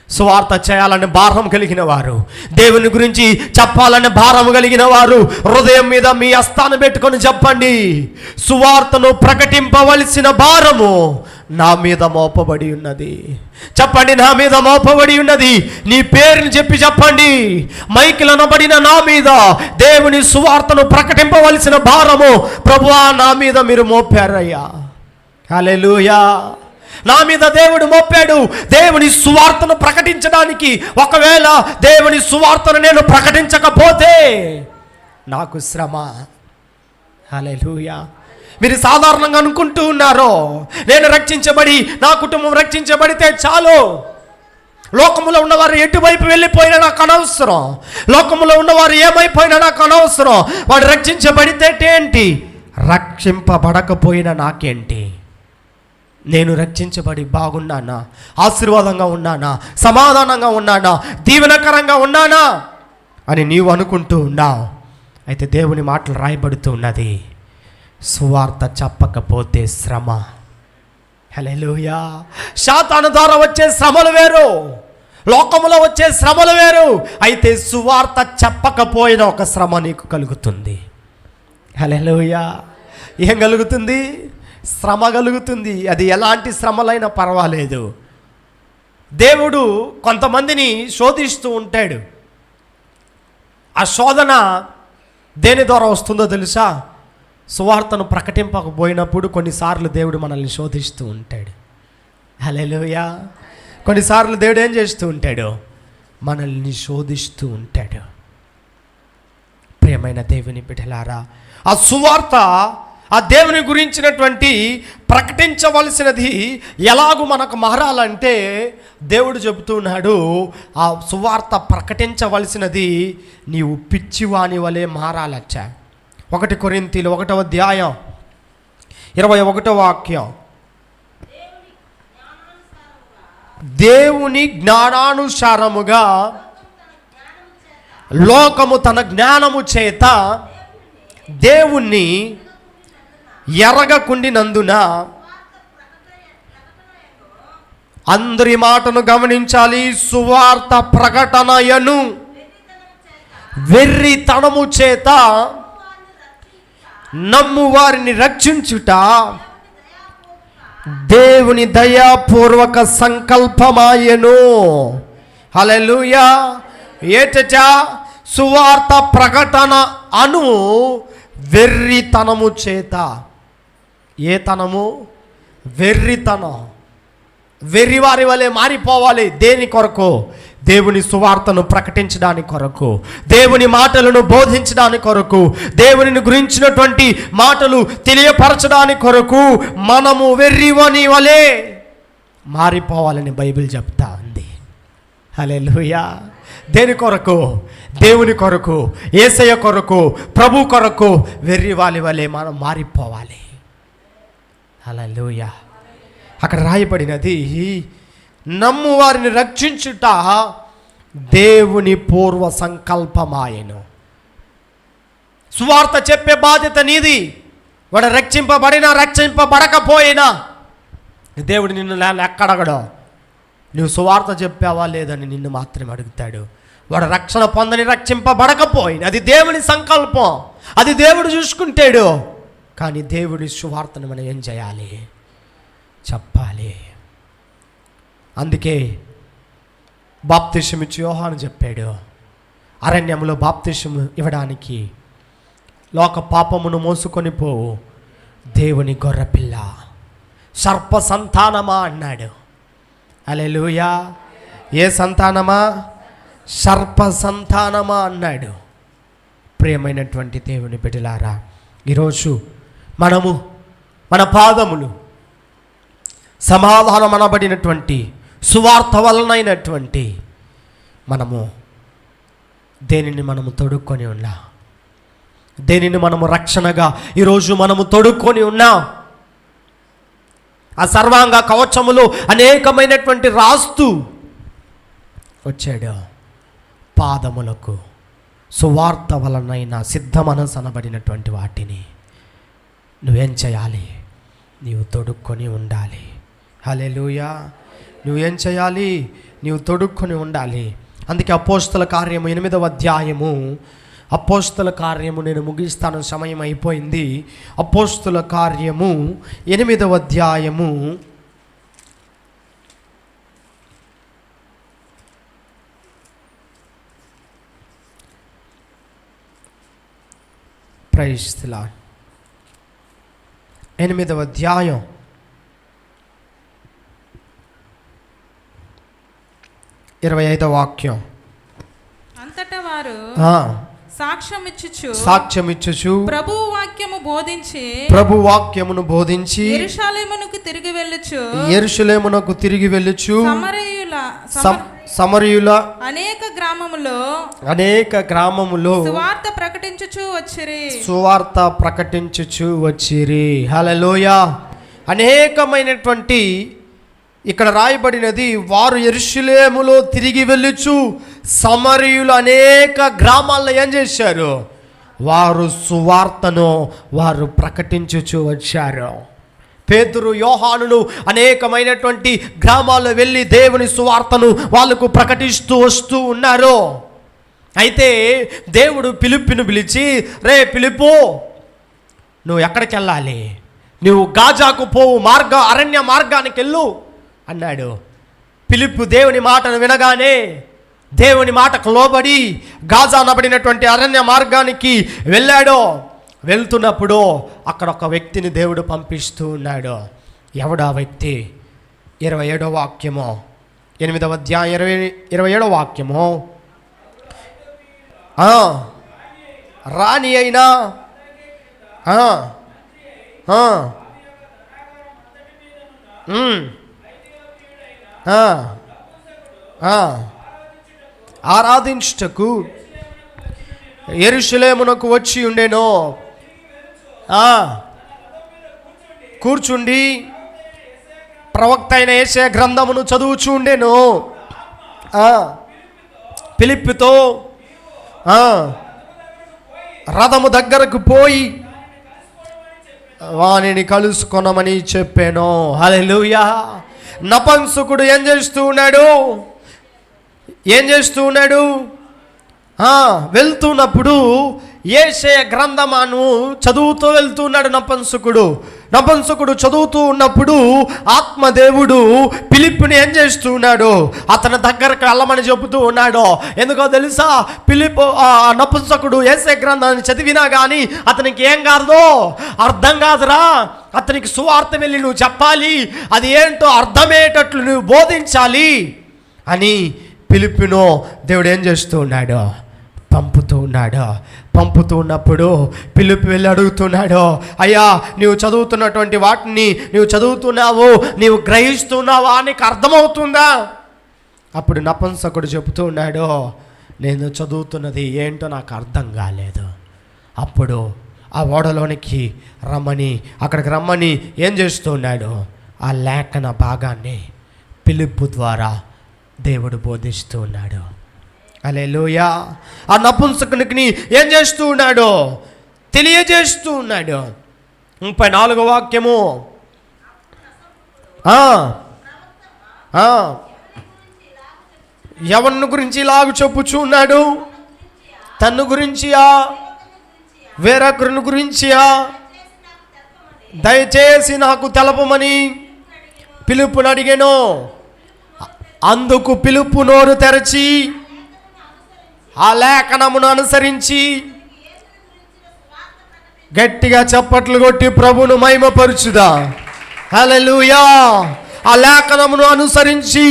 సువార్త చేయాలని భారం కలిగిన వారు, దేవుని గురించి చెప్పాలని భారం కలిగిన వారు హృదయం మీద మీ హస్తాన్ని పెట్టుకొని చెప్పండి, సువార్తను ప్రకటింపవలసిన భారము నా మీద మోపబడి ఉన్నది. చెప్పండి, నా మీద మోపబడి ఉన్నది. నీ పేరుని చెప్పి చెప్పండి. మైకిల్ అనబడిన నా మీద దేవుని సువార్తను ప్రకటింపవలసిన భారము ప్రభువా నా మీద మీరు మోపారయ్యా. హల్లెలూయా. నా మీద దేవుడు మోపాడు దేవుని సువార్తను ప్రకటించడానికి. ఒకవేళ దేవుని సువార్తను నేను ప్రకటించకపోతే నాకు శ్రమ. హల్లెలూయా. మీరు సాధారణంగా అనుకుంటూ ఉన్నారో, నేను రక్షించబడి నా కుటుంబం రక్షించబడితే చాలు, లోకములో ఉన్నవారు ఎటువైపు వెళ్ళిపోయినా నాకు అనవసరం, లోకములో ఉన్నవారు ఏమైపోయినా నాకు అనవసరం, వాడు రక్షించబడితే ఏంటి, రక్షింపబడకపోయినా నాకేంటి, నేను రక్షించబడి బాగున్నానా, ఆశీర్వాదంగా ఉన్నానా, సమాధానంగా ఉన్నానా, దీవెనకరంగా ఉన్నానా అని నీవు అనుకుంటూ ఉన్నావు. అయితే దేవుని మాటలు రాయబడుతూ ఉన్నది, సువార్త చెప్పకపోతే శ్రమ. హల్లెలూయా. సాతాను ద్వారా వచ్చే శ్రమలు వేరు, లోకములో వచ్చే శ్రమలు వేరు. అయితే సువార్త చెప్పకపోయిన ఒక శ్రమ నీకు కలుగుతుంది. హల్లెలూయా. ఏం కలుగుతుంది? శ్రమ కలుగుతుంది. అది ఎలాంటి శ్రమలైనా పర్వాలేదు. దేవుడు కొంతమందిని శోధిస్తూ ఉంటాడు. ఆ శోధన దేని ద్వారా వస్తుందో తెలుసా? సువార్తను ప్రకటింపకపోయినప్పుడు కొన్నిసార్లు దేవుడు మనల్ని శోధిస్తూ ఉంటాడు. హల్లెలూయా. కొన్నిసార్లు దేవుడు ఏం చేస్తూ ఉంటాడు? మనల్ని శోధిస్తూ ఉంటాడు. ప్రియమైన దేవుని బిడ్డలారా, ఆ సువార్త ఆ దేవుని గురించినటువంటి ప్రకటించవలసినది ఎలాగూ మనకు మారాలంటే దేవుడు చెబుతున్నాడు, ఆ సువార్త ప్రకటించవలసినది నీవు పిచ్చివాని వలె మారాలచ్చ. 1 కొరింథీయులు 1వ అధ్యాయం 21వ వాక్యం. దేవుని జ్ఞానానుసారముగా లోకము తన జ్ఞానము చేత దేవుణ్ణి ఎరగకుండినందున, అందరి మాటను గమనించాలి, సువార్త ప్రకటనయను వెర్రితనము చేత నమ్ము వారిని రక్షించుట దేవుని దయాపూర్వక సంకల్పమాయెను. హల్లెలూయా. ఏటట సువార్త ప్రకటన అను వెర్రితనము చేత. ఏ తనము? వెర్రితనం. వెర్రివారి వలె మారిపోవాలి. దేని కొరకు? దేవుని సువార్తను ప్రకటించడానికి కొరకు, దేవుని మాటలను బోధించడానికి కొరకు, దేవుని గురించినటువంటి మాటలు తెలియపరచడానికి కొరకు మనము వెర్రివాని వలె మారిపోవాలని బైబిల్ చెప్తా ఉంది. హల్లెలూయా. దేని కొరకు? దేవుని కొరకు, యేసయ్య కొరకు, ప్రభు కొరకు వెర్రివాని వలె మనం మారిపోవాలి. హల్లెలూయా. అక్కడ రాయబడినది, నమ్ము వారిని రక్షించుట దేవుని పూర్వ సంకల్పమాయెను. సువార్త చెప్పే బాధ్యత నీది. వాడు రక్షింపబడినా రక్షింపబడకపోయినా దేవుడు నిన్ను ఎక్కడగడో, నువ్వు సువార్త చెప్పావా లేదని నిన్ను మాత్రమే అడుగుతాడు. వాడు రక్షణ పొందని రక్షింపబడకపోయినా అది దేవుని సంకల్పం, అది దేవుడు చూసుకుంటాడు. కానీ దేవుడి సువార్తను మనం ఏం చేయాలి? చెప్పాలి. అందుకే బాప్తిసం ఇచ్చి యోహాను చెప్పాడు, అరణ్యంలో బాప్తిసం ఇవ్వడానికి లోక పాపమును మోసుకొని పోవు దేవుని గొర్రెపిల్ల, సర్ప సంతానమా అన్నాడు. హల్లెలూయా. ఏ సంతానమా? సర్ప సంతానమా అన్నాడు. ప్రియమైనటువంటి దేవుని బిడ్డలారా, ఈరోజు మనము మన పాదములు సమాధానం అనబడినటువంటి సువార్త వలనైనటువంటి మనము దేనిని మనము తొడుక్కొని ఉన్నాం? దేనిని మనము రక్షణగా ఈరోజు మనము తొడుక్కొని ఉన్నాం? ఆ సర్వాంగ కవచములు అనేకమైనటువంటి రాస్తూ వచ్చాడు. పాదములకు సువార్త వలనైన సిద్ధ మనసు అనబడినటువంటి వాటిని నువ్వేం చేయాలి? నీవు తొడుక్కొని ఉండాలి. హల్లెలూయా. నువ్వేం చేయాలి? నీవు తొడుక్కొని ఉండాలి. అందుకే అపోస్తల కార్యము 8వ అధ్యాయము, అపోస్తల కార్యము నేను ముగిస్తాను, సమయం అయిపోయింది. అపోస్తల కార్యము 8వ అధ్యాయము 8వ అధ్యాయం 25వ వాక్యం. అంతటా వారు సాక్ష్యమిచ్చుచు ప్రభు వాక్యమును బోధించి యెరూషలేమునకు తిరిగి వెళ్ళుచు సమరయుల అనేక గ్రామములో సువార్త ప్రకటించుచు వచ్చిరి. హల్లెలూయా. అనేకమైనటువంటి ఇక్కడ రాయబడినది, వారు యెరూషలేములో తిరిగి వెళ్ళుచు సమరయులు అనేక గ్రామాల్లో ఏం చేశారు? వారు సువార్తను వారు ప్రకటించుచు వచ్చారు. పేతురు, యోహానులు అనేకమైనటువంటి గ్రామాల్లో వెళ్ళి దేవుని సువార్తను వాళ్ళకు ప్రకటిస్తూ వస్తూ ఉన్నారు. అయితే దేవుడు ఫిలిప్పును పిలిచి, రే ఫిలిప్పు, నువ్వు ఎక్కడికి వెళ్ళాలి? నువ్వు గాజాకు పోవు, అరణ్య మార్గానికి వెళ్ళు అన్నాడు. ఫిలిప్పు దేవుని మాటను వినగానే దేవుని మాటకు లోబడి గాజా అనబడినటువంటి అరణ్య మార్గానికి వెళ్ళాడు. వెళ్తున్నప్పుడు అక్కడ ఒక వ్యక్తిని దేవుడు పంపిస్తూ ఉన్నాడు. ఎవడా వ్యక్తి? 27వ వాక్యము, 8వ అధ్యాయం 27వ వాక్యము. రాణి అయినా ఆ, ఆ, ఆ, ఆరాధించుటకు యెరూషలేమునకు వచ్చి ఉండెను. కూర్చుండి ప్రవక్త అయిన యెషయా గ్రంథమును చదువుచూ ఉండెను. ఫిలిప్పుతో రథము దగ్గరకు పోయి వానిని కలుసుకొనమని చెప్పాను. హల్లెలూయా. నపుంసకుడు ఏం చేస్తూ ఉన్నాడు? వెళ్తున్నప్పుడు యెషయా గ్రంథమును చదువుతూ వెళ్తున్నాడు. నపుంసకుడు చదువుతూ ఉన్నప్పుడు ఆత్మదేవుడు ఫిలిప్పుని ఏం చేస్తూ ఉన్నాడు? అతని దగ్గరకు వెళ్ళమని చెబుతూ ఉన్నాడు. ఎందుకో తెలుసా? ఫిలిప్పు నపుంసకుడు యెషయా గ్రంథాన్ని చదివినా కానీ అతనికి ఏం కాదు, అర్థం కాదురా. అతనికి సువార్త వెళ్ళి నువ్వు చెప్పాలి, అది ఏంటో అర్థమయ్యేటట్లు నువ్వు బోధించాలి అని ఫిలిప్పును దేవుడు ఏం చేస్తూ ఉన్నాడు? పంపుతూ ఉన్నప్పుడు ఫిలిప్పు వెళ్ళి అడుగుతున్నాడు, అయ్యా నీవు చదువుతున్నటువంటి వాటిని నీవు చదువుతున్నావు, నీవు గ్రహిస్తున్నావా, నీకు అర్థమవుతుందా? అప్పుడు నపుంసకుడు చెబుతూ ఉన్నాడు, నేను చదువుతున్నది ఏంటో నాకు అర్థం కాలేదు. అప్పుడు ఆ ఓడలోనికి అక్కడికి రమ్మని ఏం చేస్తూ ఉన్నాడు? ఆ లేఖన భాగాన్ని ఫిలిప్పు ద్వారా దేవుడు బోధిస్తూ ఉన్నాడు. హల్లెలూయా. ఆ నపుంసకునికి ఏం చేస్తూ ఉన్నాడు? తెలియజేస్తూ ఉన్నాడు. 34వ వాక్యము. ఎవరిని గురించి ఇలాగ చెప్పుచూ ఉన్నాడు? తన్ను గురించియా, వేరొకరిని గురించియా? దయచేసి నాకు తెలపమని ఫిలిప్పును అడిగాను. అందుకు ఫిలిప్పు నోరు తెరచి ఆ లేఖనమును అనుసరించి గట్టిగా చప్పట్లు కొట్టి ప్రభును మహిమపరచుదా. హల్లెలూయా. ఆ లేఖనమును అనుసరించి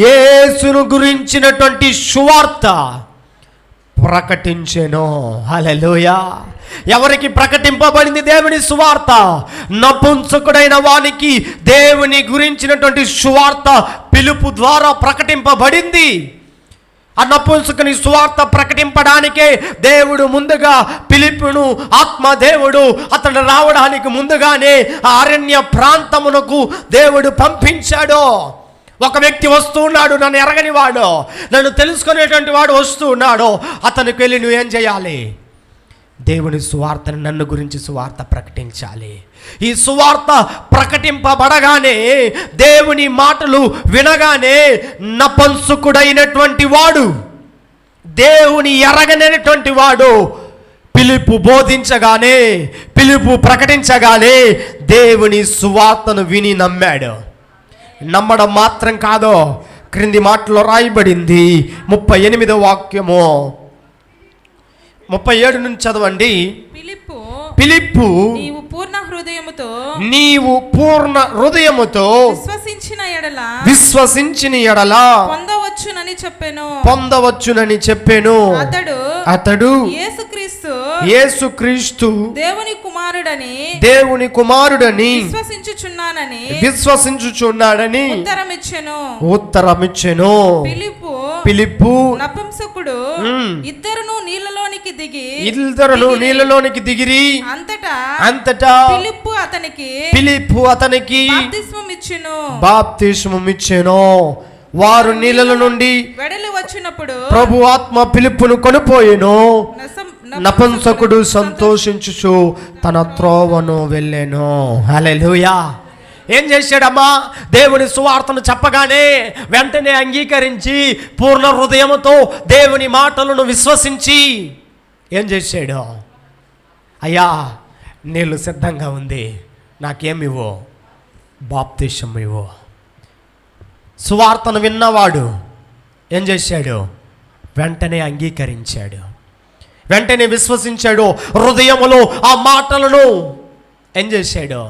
యేసును గురించినటువంటి సువార్త ప్రకటించెను. హల్లెలూయా. ఎవరికి ప్రకటింపబడింది దేవుని సువార్త? నపుంసకుడైన వానికి దేవుని గురించినటువంటి సువార్త ఫిలిప్పు ద్వారా ప్రకటింపబడింది. ఆ నపుంసకుని సువార్త ప్రకటింపడానికే దేవుడు ముందుగా ఫిలిప్పును ఆత్మదేవుడు అతను రావడానికి ముందుగానే ఆ అరణ్య ప్రాంతమునకు దేవుడు పంపించాడు. ఒక వ్యక్తి వస్తూ ఉన్నాడు, నన్ను ఎరగని వాడు, నన్ను తెలుసుకునేటువంటి వాడు వస్తూ ఉన్నాడు. అతనికి వెళ్ళి నువ్వేం చేయాలి? దేవుని సువార్తను, నన్ను గురించి సువార్త ప్రకటించాలి. ఈ సువార్త ప్రకటింపబడగానే, దేవుని మాటలు వినగానే నపుంసకుడైనటువంటి వాడు, దేవుని ఎరగనటువంటి వాడు ఫిలిప్పు బోధించగానే, ఫిలిప్పు ప్రకటించగానే దేవుని సువార్తను విని నమ్మాడు. నమ్మడం మాత్రం కాదు, క్రింది మాటలో రాయబడింది 38వ వాక్యము 37 నుంచి చదవండి. ఫిలిప్పు నీవు పూర్ణ హృదయముతో విశ్వసించిన ఎడల పొందవచ్చునని చెప్పెను. అతడు యేసుక్రీస్తు దేవుని కుమారుడని విశ్వసించుచున్నాడని ఉత్తరమిచ్చెను. ఫిలిప్పు నపుంసకుడు ఇద్దరును నీళ్ళలోనికి దిగిరి. అంతటా ఫిలిప్పు అతనికి బాప్తిస్మమిచ్చెను. వారు నీళ్ళ నుండి వెడలి వచ్చినప్పుడు ప్రభు ఆత్మ ఫిలిప్పును కొనిపోయెను. నపుంసకుడు సంతోషించుచు తన త్రోవను వెళ్ళెను. హల్లెలూయా. ఏం చేశాడమ్మా? దేవుని సువార్తను చెప్పగానే వెంటనే అంగీకరించి పూర్ణ హృదయముతో దేవుని మాటలను విశ్వసించి ఏం చేశాడు? అయ్యా నీళ్ళు సిద్ధంగా ఉంది, నాకేమివ్వు? బాప్తిసం ఇవ్వు. సువార్తను విన్నవాడు ఏం చేశాడు? వెంటనే అంగీకరించాడు, వెంటనే విశ్వసించాడు. హృదయములో ఆ మాటలను ఏం చేశాడు?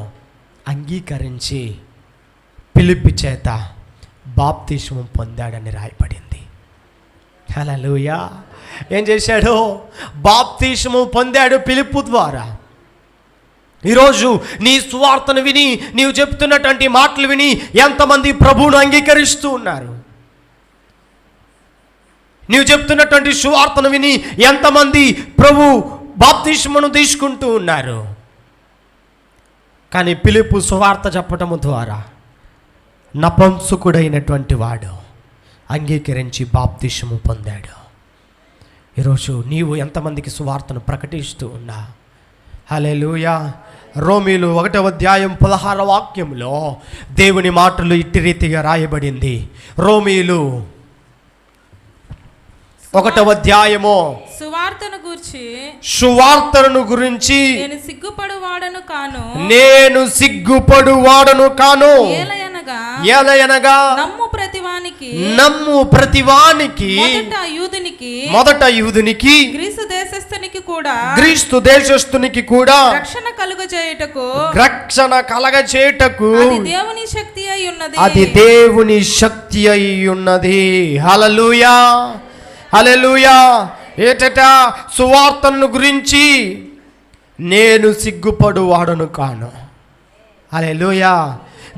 అంగీకరించి ఫిలిప్పు చేత బాప్తిస్మం పొందాడని రాయబడింది. హల్లెలూయా. ఏం చేశాడు? బాప్తిస్మం పొందాడు ఫిలిప్పు ద్వారా. ఈరోజు నీ సువార్తను విని, నీవు చెప్తున్నటువంటి మాటలు విని ఎంతమంది ప్రభువును అంగీకరిస్తూ ఉన్నారు? నీవు చెప్తున్నటువంటి సువార్తను విని ఎంతమంది ప్రభు బాప్తిస్మను తీసుకుంటూ ఉన్నారు? కానీ ఫిలిప్పు సువార్త చెప్పటము ద్వారా నపుంసకుడైనటువంటి వాడు అంగీకరించి బాప్తిస్మము పొందాడు. ఈరోజు నీవు ఎంతమందికి సువార్తను ప్రకటిస్తూ ఉన్నా? హల్లెలూయా. రోమీలు 1వ అధ్యాయం 16వ వాక్యంలో దేవుని మాటలు ఇట్టి రీతిగా రాయబడింది. రోమీలు 1వ అధ్యాయము సువార్తను గురించి నేను సిగ్గుపడువాడను కాను. ఏలయనగా నమ్ము ప్రతివానికి మొదట యూదునికి గ్రీస్తు దేశస్థునికి కూడా రక్షణ కలగచేయుటకు అది దేవుని శక్తి అయి ఉన్నది. హల్లెలూయా, హల్లెలూయా. ఏటట సువార్తను గురించి నేను సిగ్గుపడువాడను కాను. హల్లెలూయా.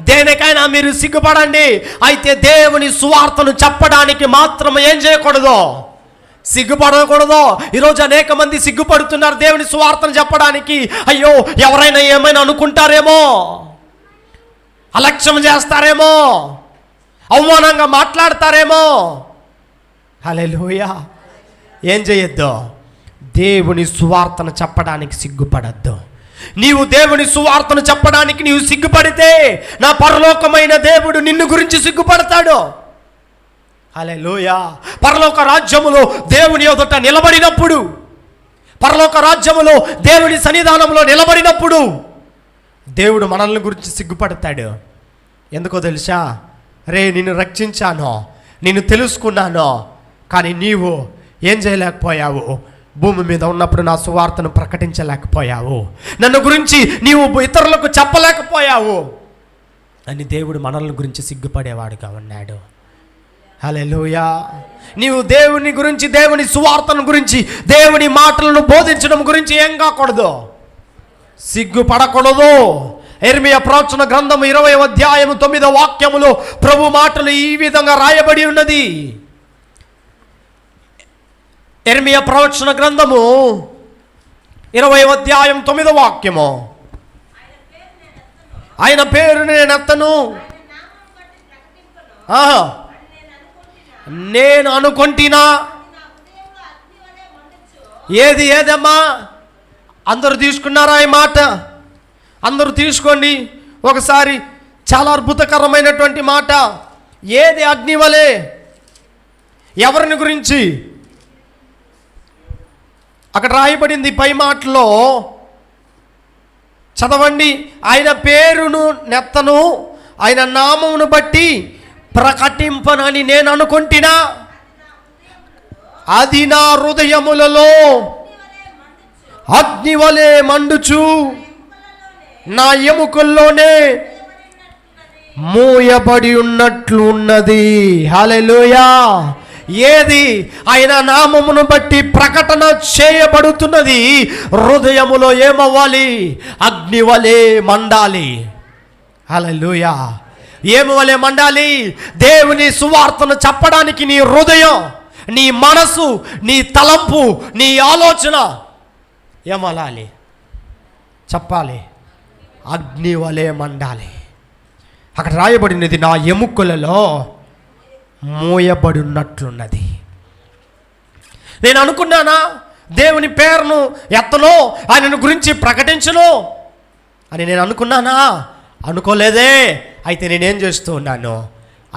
దేనికైనా మీరు సిగ్గుపడండి, అయితే దేవుని సువార్తను చెప్పడానికి మాత్రం ఏం చేయకూడదు? సిగ్గుపడకూడదు. ఈరోజు అనేక మంది సిగ్గుపడుతున్నారు దేవుని సువార్తను చెప్పడానికి. అయ్యో, ఎవరైనా ఏమైనా అనుకుంటారేమో, అలక్ష్యం చేస్తారేమో, అవమానంగా మాట్లాడతారేమో. హల్లెలూయా. ఏం చేయొద్దు? దేవుని సువార్తను చెప్పడానికి సిగ్గుపడద్దు. నీవు దేవుని సువార్తను చెప్పడానికి నీవు సిగ్గుపడితే నా పరలోకమైన దేవుడు నిన్ను గురించి సిగ్గుపడతాడు. హల్లెలూయా. పరలోక రాజ్యములో దేవుని ఎదుట నిలబడినప్పుడు, పరలోక రాజ్యములో దేవుని సన్నిధానంలో నిలబడినప్పుడు దేవుడు మనల్ని గురించి సిగ్గుపడతాడు. ఎందుకో తెలుసా? రే, నిన్ను రక్షించాను, నిన్ను తెలుసుకున్నాను, కానీ నీవు ఏం చేయలేకపోయావు? భూమి మీద ఉన్నప్పుడు నా సువార్తను ప్రకటించలేకపోయావు, నన్ను గురించి నీవు ఇతరులకు చెప్పలేకపోయావు అని దేవుడు మనల్ని గురించి సిగ్గుపడేవాడుగా ఉన్నాడు. హల్లెలూయా. నీవు దేవుని గురించి, దేవుని సువార్తను గురించి, దేవుని మాటలను బోధించడం గురించి ఏం కాకూడదు? సిగ్గుపడకూడదు. యెర్మీయా ప్రవచన గ్రంథం 20వ అధ్యాయం 9వ వాక్యములో ప్రభు మాటలు ఈ విధంగా రాయబడి ఉన్నది. యెర్మీయా ప్రవచన గ్రంథము 20వ అధ్యాయం 9వ వాక్యము. ఆయన పేరు నేను ఎత్తను, నేను అనుకుంటున్నా. ఏదమ్మా? అందరూ తీసుకున్నారా ఈ మాట? అందరూ తీసుకోండి ఒకసారి. చాలా అద్భుతకరమైనటువంటి మాట. ఏది అగ్ని వలె? ఎవరిని గురించి? అక్కడ రాయబడింది పై మాటలో, చదవండి. ఆయన పేరును నెత్తను, ఆయన నామమును బట్టి ప్రకటింపనని నేను అనుకుంటున్నా. అది నా హృదయములలో అగ్ని వలె మండుచు నా ఎముకల్లోనే మూయబడి ఉన్నట్లు ఉన్నది. హల్లెలూయా. ఏది? ఆయన నామమును బట్టి ప్రకటన చేయబడుతున్నది. హృదయములో ఏమవ్వాలి? అగ్ని వలె మండాలి. హల్లెలూయా. ఏమి వలె మండాలి? దేవుని సువార్తను చెప్పడానికి నీ హృదయం, నీ మనసు, నీ తలంపు, నీ ఆలోచన ఏమలాలి? చెప్పాలి. అగ్ని వలె మండాలి. అక్కడ రాయబడినది నా ఎముకలలో మూయబడి ఉన్నట్లున్నది. నేను అనుకున్నానా దేవుని పేరును ఎత్తను, ఆయనను గురించి ప్రకటించను అని నేను అనుకున్నానా? అనుకోలేదే. అయితే నేనేం చేస్తూ ఉన్నాను?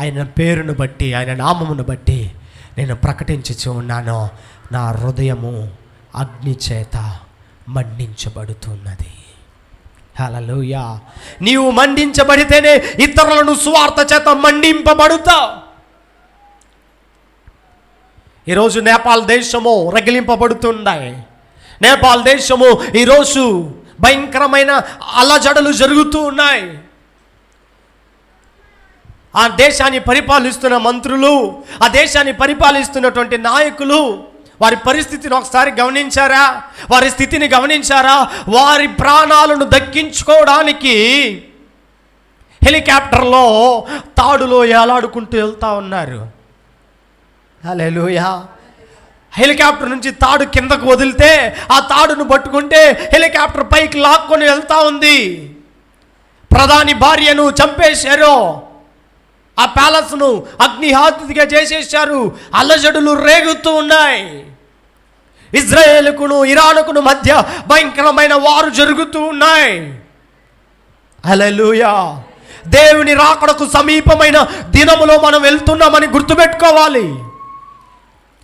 ఆయన పేరును బట్టి, ఆయన నామమును బట్టి నేను ప్రకటించుచూ ఉన్నాను. నా హృదయము అగ్ని చేత మండించబడుతున్నది. హల్లెలూయా. నీవు మండించబడితేనే ఇతరులను సువార్త చేత మండింపబడుతావు. ఈరోజు నేపాల్ దేశము రగిలింపబడుతున్నాయి. నేపాల్ దేశము ఈరోజు భయంకరమైన అల్లజడులు జరుగుతూ ఉన్నాయి. ఆ దేశాన్ని పరిపాలిస్తున్న మంత్రులు, ఆ దేశాన్ని పరిపాలిస్తున్నటువంటి నాయకులు వారి పరిస్థితిని ఒకసారి గమనించారా? వారి స్థితిని గమనించారా? వారి ప్రాణాలను దక్కించుకోవడానికి హెలికాప్టర్లో తాడులో ఏలాడుకుంటూ వెళ్తూ ఉన్నారు. హల్లెలూయా. హెలికాప్టర్ నుంచి తాడు కిందకు వదిలితే ఆ తాడును పట్టుకుంటే హెలికాప్టర్ పైకి లాక్కొని వెళ్తూ ఉంది. ప్రధాని భార్యను చంపేశారు. ఆ ప్యాలెస్ను అగ్నిహాతుతిగా చేసేశారు. అల్లజడులు రేగుతూ ఉన్నాయి. ఇజ్రాయేలుకును ఇరానుకును మధ్య భయంకరమైన వారు జరుగుతూ ఉన్నాయి. హల్లెలూయా. దేవుని రాకడకు సమీపమైన దినములో మనం వెళ్తున్నామని గుర్తుపెట్టుకోవాలి.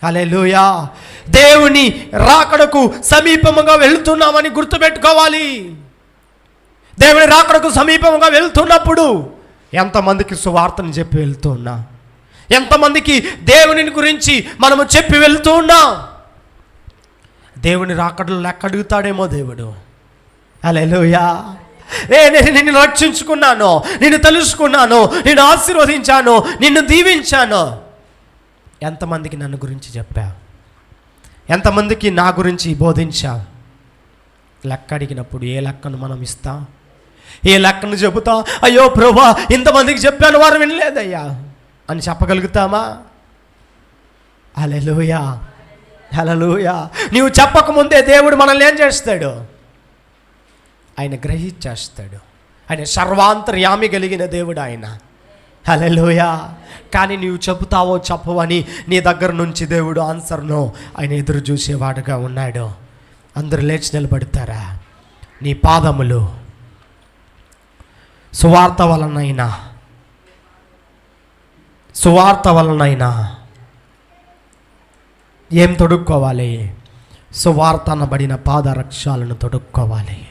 హల్లెలూయా. దేవుని రాకడకు సమీపముగా వెళ్తున్నామని గుర్తుపెట్టుకోవాలి. దేవుని రాకడకు సమీపముగా వెళ్తున్నప్పుడు ఎంతమందికి సువార్తను చెప్పి వెళ్తూ ఉన్నా? ఎంతమందికి దేవుని గురించి మనము చెప్పి వెళ్తూ ఉన్నాం? దేవుని రాకడలు లెక్క అడుగుతాడేమో దేవుడు. హల్లెలూయా. నేను నిన్ను రక్షించుకున్నాను, నిన్ను తెలుసుకున్నాను, నిన్ను ఆశీర్వదించాను, నిన్ను దీవించాను. ఎంతమందికి నన్ను గురించి చెప్పా? ఎంతమందికి నా గురించి బోధించా? లెక్క అడిగినప్పుడు ఏ లెక్కను మనం ఇస్తాం? ఏ లెక్కను చెబుతా? అయ్యో ప్రభువా, ఇంతమందికి చెప్పాను, వారు వినలేదయ్యా అని చెప్పగలుగుతామా? హల్లెలూయా. హల్లెలూయా. నీవు చెప్పకముందే దేవుడు మనల్ని ఏం చేస్తాడు? ఆయన గ్రహించేస్తాడు. ఆయన సర్వాంతర్యామి కలిగిన దేవుడు ఆయన. హల్లెలూయా. కానీ నీవు చెబుతావో చెప్పవని నీ దగ్గర నుంచి దేవుడు ఆన్సర్ను ఆయన ఎదురు చూసేవాడుగా ఉన్నాడు. అందరూ లేచి నిలబడతారా? నీ పాదములు సువార్త వలనైనా ఏం తొడుక్కోవాలి? సువార్త అనబడిన పాదరక్షాలను తొడుక్కోవాలి.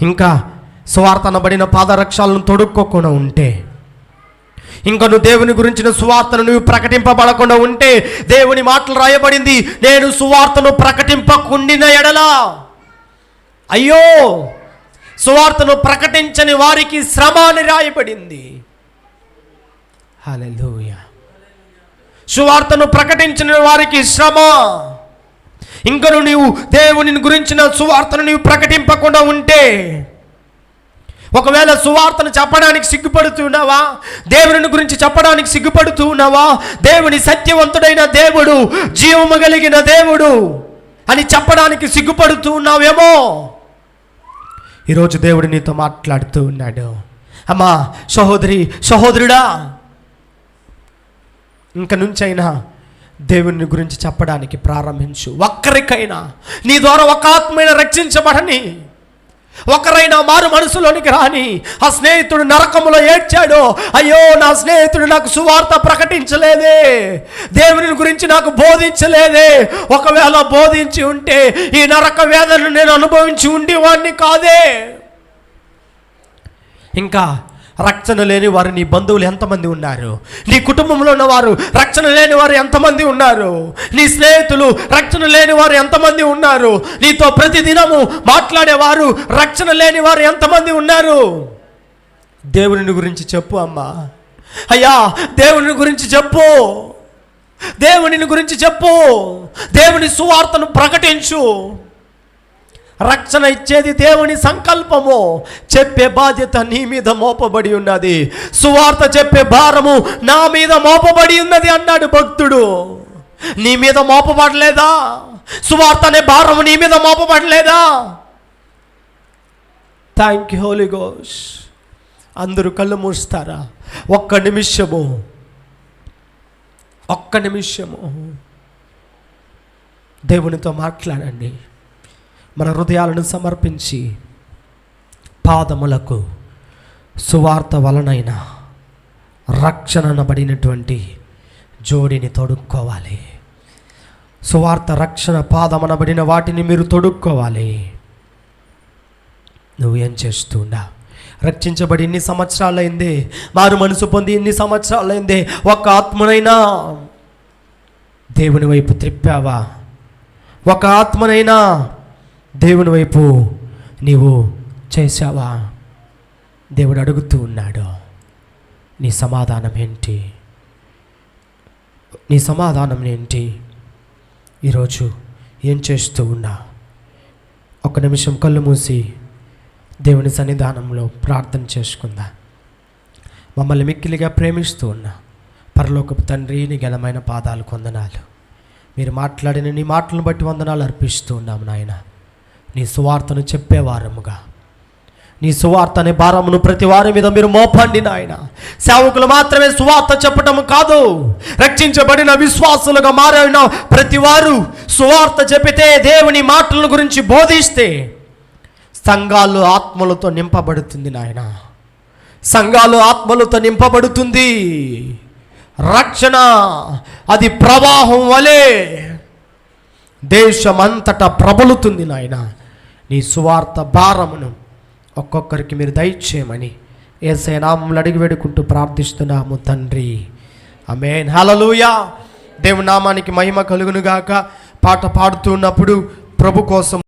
ఇంకా సువార్త అనబడిన పాదరక్షాలను తొడుక్కోకుండా ఉంటే, ఇంకా నువ్వు దేవుని గురించిన సువార్తను నువ్వు ప్రకటింపబడకుండా ఉంటే, దేవుని మాటలు రాయబడింది, నేను సువార్తను ప్రకటింపకుండిన ఎడలా అయ్యో, సువార్తను ప్రకటించని వారికి శ్రమ అని రాయబడింది. హల్లెలూయా. సువార్తను ప్రకటించిన వారికి శ్రమ. ఇంకను నీవు దేవుని గురించిన సువార్తను నీవు ప్రకటింపకుండా ఉంటే, ఒకవేళ సువార్తను చెప్పడానికి సిగ్గుపడుతున్నావా? దేవుని గురించి చెప్పడానికి సిగ్గుపడుతున్నావా? దేవుని సత్యవంతుడైన దేవుడు, జీవము కలిగిన దేవుడు అని చెప్పడానికి సిగ్గుపడుతూ ఉన్నావేమో. ఈరోజు దేవుడు నీతో మాట్లాడుతూ ఉన్నాడు. అమ్మా, సహోదరి, సహోదరుడా, ఇంక నుంచైనా దేవుని గురించి చెప్పడానికి ప్రారంభించు. ఒక్కరికైనా నీ ద్వారా ఒక ఆత్మైన రక్షించబడని, ఒకరైనా మారు మనసులోనికి రాని. ఆ స్నేహితుడు నరకములో ఏడ్చాడు, అయ్యో నా స్నేహితుడు నాకు సువార్త ప్రకటించలేదే, దేవుని గురించి నాకు బోధించలేదే. ఒకవేళ బోధించి ఉంటే ఈ నరక వేదనను నేను అనుభవించి ఉండేవాడిని కాదే. ఇంకా రక్షణ లేని వారు నీ బంధువులు ఎంతమంది ఉన్నారు? నీ కుటుంబంలో ఉన్నవారు రక్షణ లేని వారు ఎంతమంది ఉన్నారు? నీ స్నేహితులు రక్షణ లేని వారు ఎంతమంది ఉన్నారు? నీతో ప్రతిదినము మాట్లాడేవారు రక్షణ లేని వారు ఎంతమంది ఉన్నారు? దేవుని గురించి చెప్పు అమ్మా. అయ్యా, దేవుని గురించి చెప్పు. దేవుని గురించి చెప్పు. దేవుని సువార్తను ప్రకటించు. రక్షణ ఇచ్చేది దేవుని సంకల్పము. చెప్పే బాధ్యత నీ మీద మోపబడి ఉన్నది. సువార్త చెప్పే భారము నా మీద మోపబడి ఉన్నది అన్నాడు భక్తుడు. నీ మీద మోపబడలేదా? సువార్త అనే భారము నీ మీద మోపబడలేదా? Thank you Holy Ghost. అందరూ కళ్ళు మూస్తారా? ఒక్క నిమిషము దేవునితో మాట్లాడండి. మన హృదయాలను సమర్పించి పాదములకు సువార్త వలనైన రక్షణ అనబడినటువంటి జోడిని తొడుక్కోవాలి. సువార్త, రక్షణ, పాదమనబడిన వాటిని మీరు తొడుక్కోవాలి. నువ్వు ఏం చేస్తుండా? రక్షించబడి ఇన్ని సంవత్సరాలైంది, మారు మనసు పొంది ఇన్ని సంవత్సరాలైంది, ఒక ఆత్మనైనా దేవుని వైపు త్రిప్పావా? ఒక ఆత్మనైనా దేవుని వైపు నీవు చేశావా? దేవుడు అడుగుతూ ఉన్నాడు, నీ సమాధానం ఏంటి? నీ సమాధానం ఏంటి? ఈరోజు ఏం చేస్తూ ఉన్నా? ఒక నిమిషం కళ్ళు మూసి దేవుని సన్నిధానంలో ప్రార్థన చేసుకుందా. మమ్మల్ని మిక్కిలిగా ప్రేమిస్తూ ఉన్నా పరలోకపు తండ్రి, నీ ఘనమైన పాదాలకు వందనాలు. మీరు మాట్లాడిన నీ మాటలను బట్టి వందనాలు అర్పిస్తూ ఉన్నాము నాయన. నీ సువార్తను చెప్పేవారముగా, నీ సువార్త అనే భారమును ప్రతి వారి మీద మీరు మోపండి నాయన. సేవకులు మాత్రమే సువార్త చెప్పటము కాదు, రక్షించబడిన విశ్వాసులుగా మారిన ప్రతి వారు సువార్త చెప్పితే, దేవుని మాటల గురించి బోధిస్తే సంఘాలు ఆత్మలతో నింపబడుతుంది నాయన. సంఘాలు ఆత్మలతో నింపబడుతుంది. రక్షణ అది ప్రవాహం వలె దేశమంతటా ప్రబలుతుంది నాయన. నీ సువార్త భారమును ఒక్కొక్కరికి మీరు దయచేయమని యేసయ్య నామములో అడిగి వేడుకుంటూ ప్రార్థిస్తున్నాము తండ్రి. ఆమేన్. హల్లెలూయా. దేవుని నామానికి మహిమ కలుగును గాక. పాట పాడుతున్నప్పుడు ప్రభు కోసం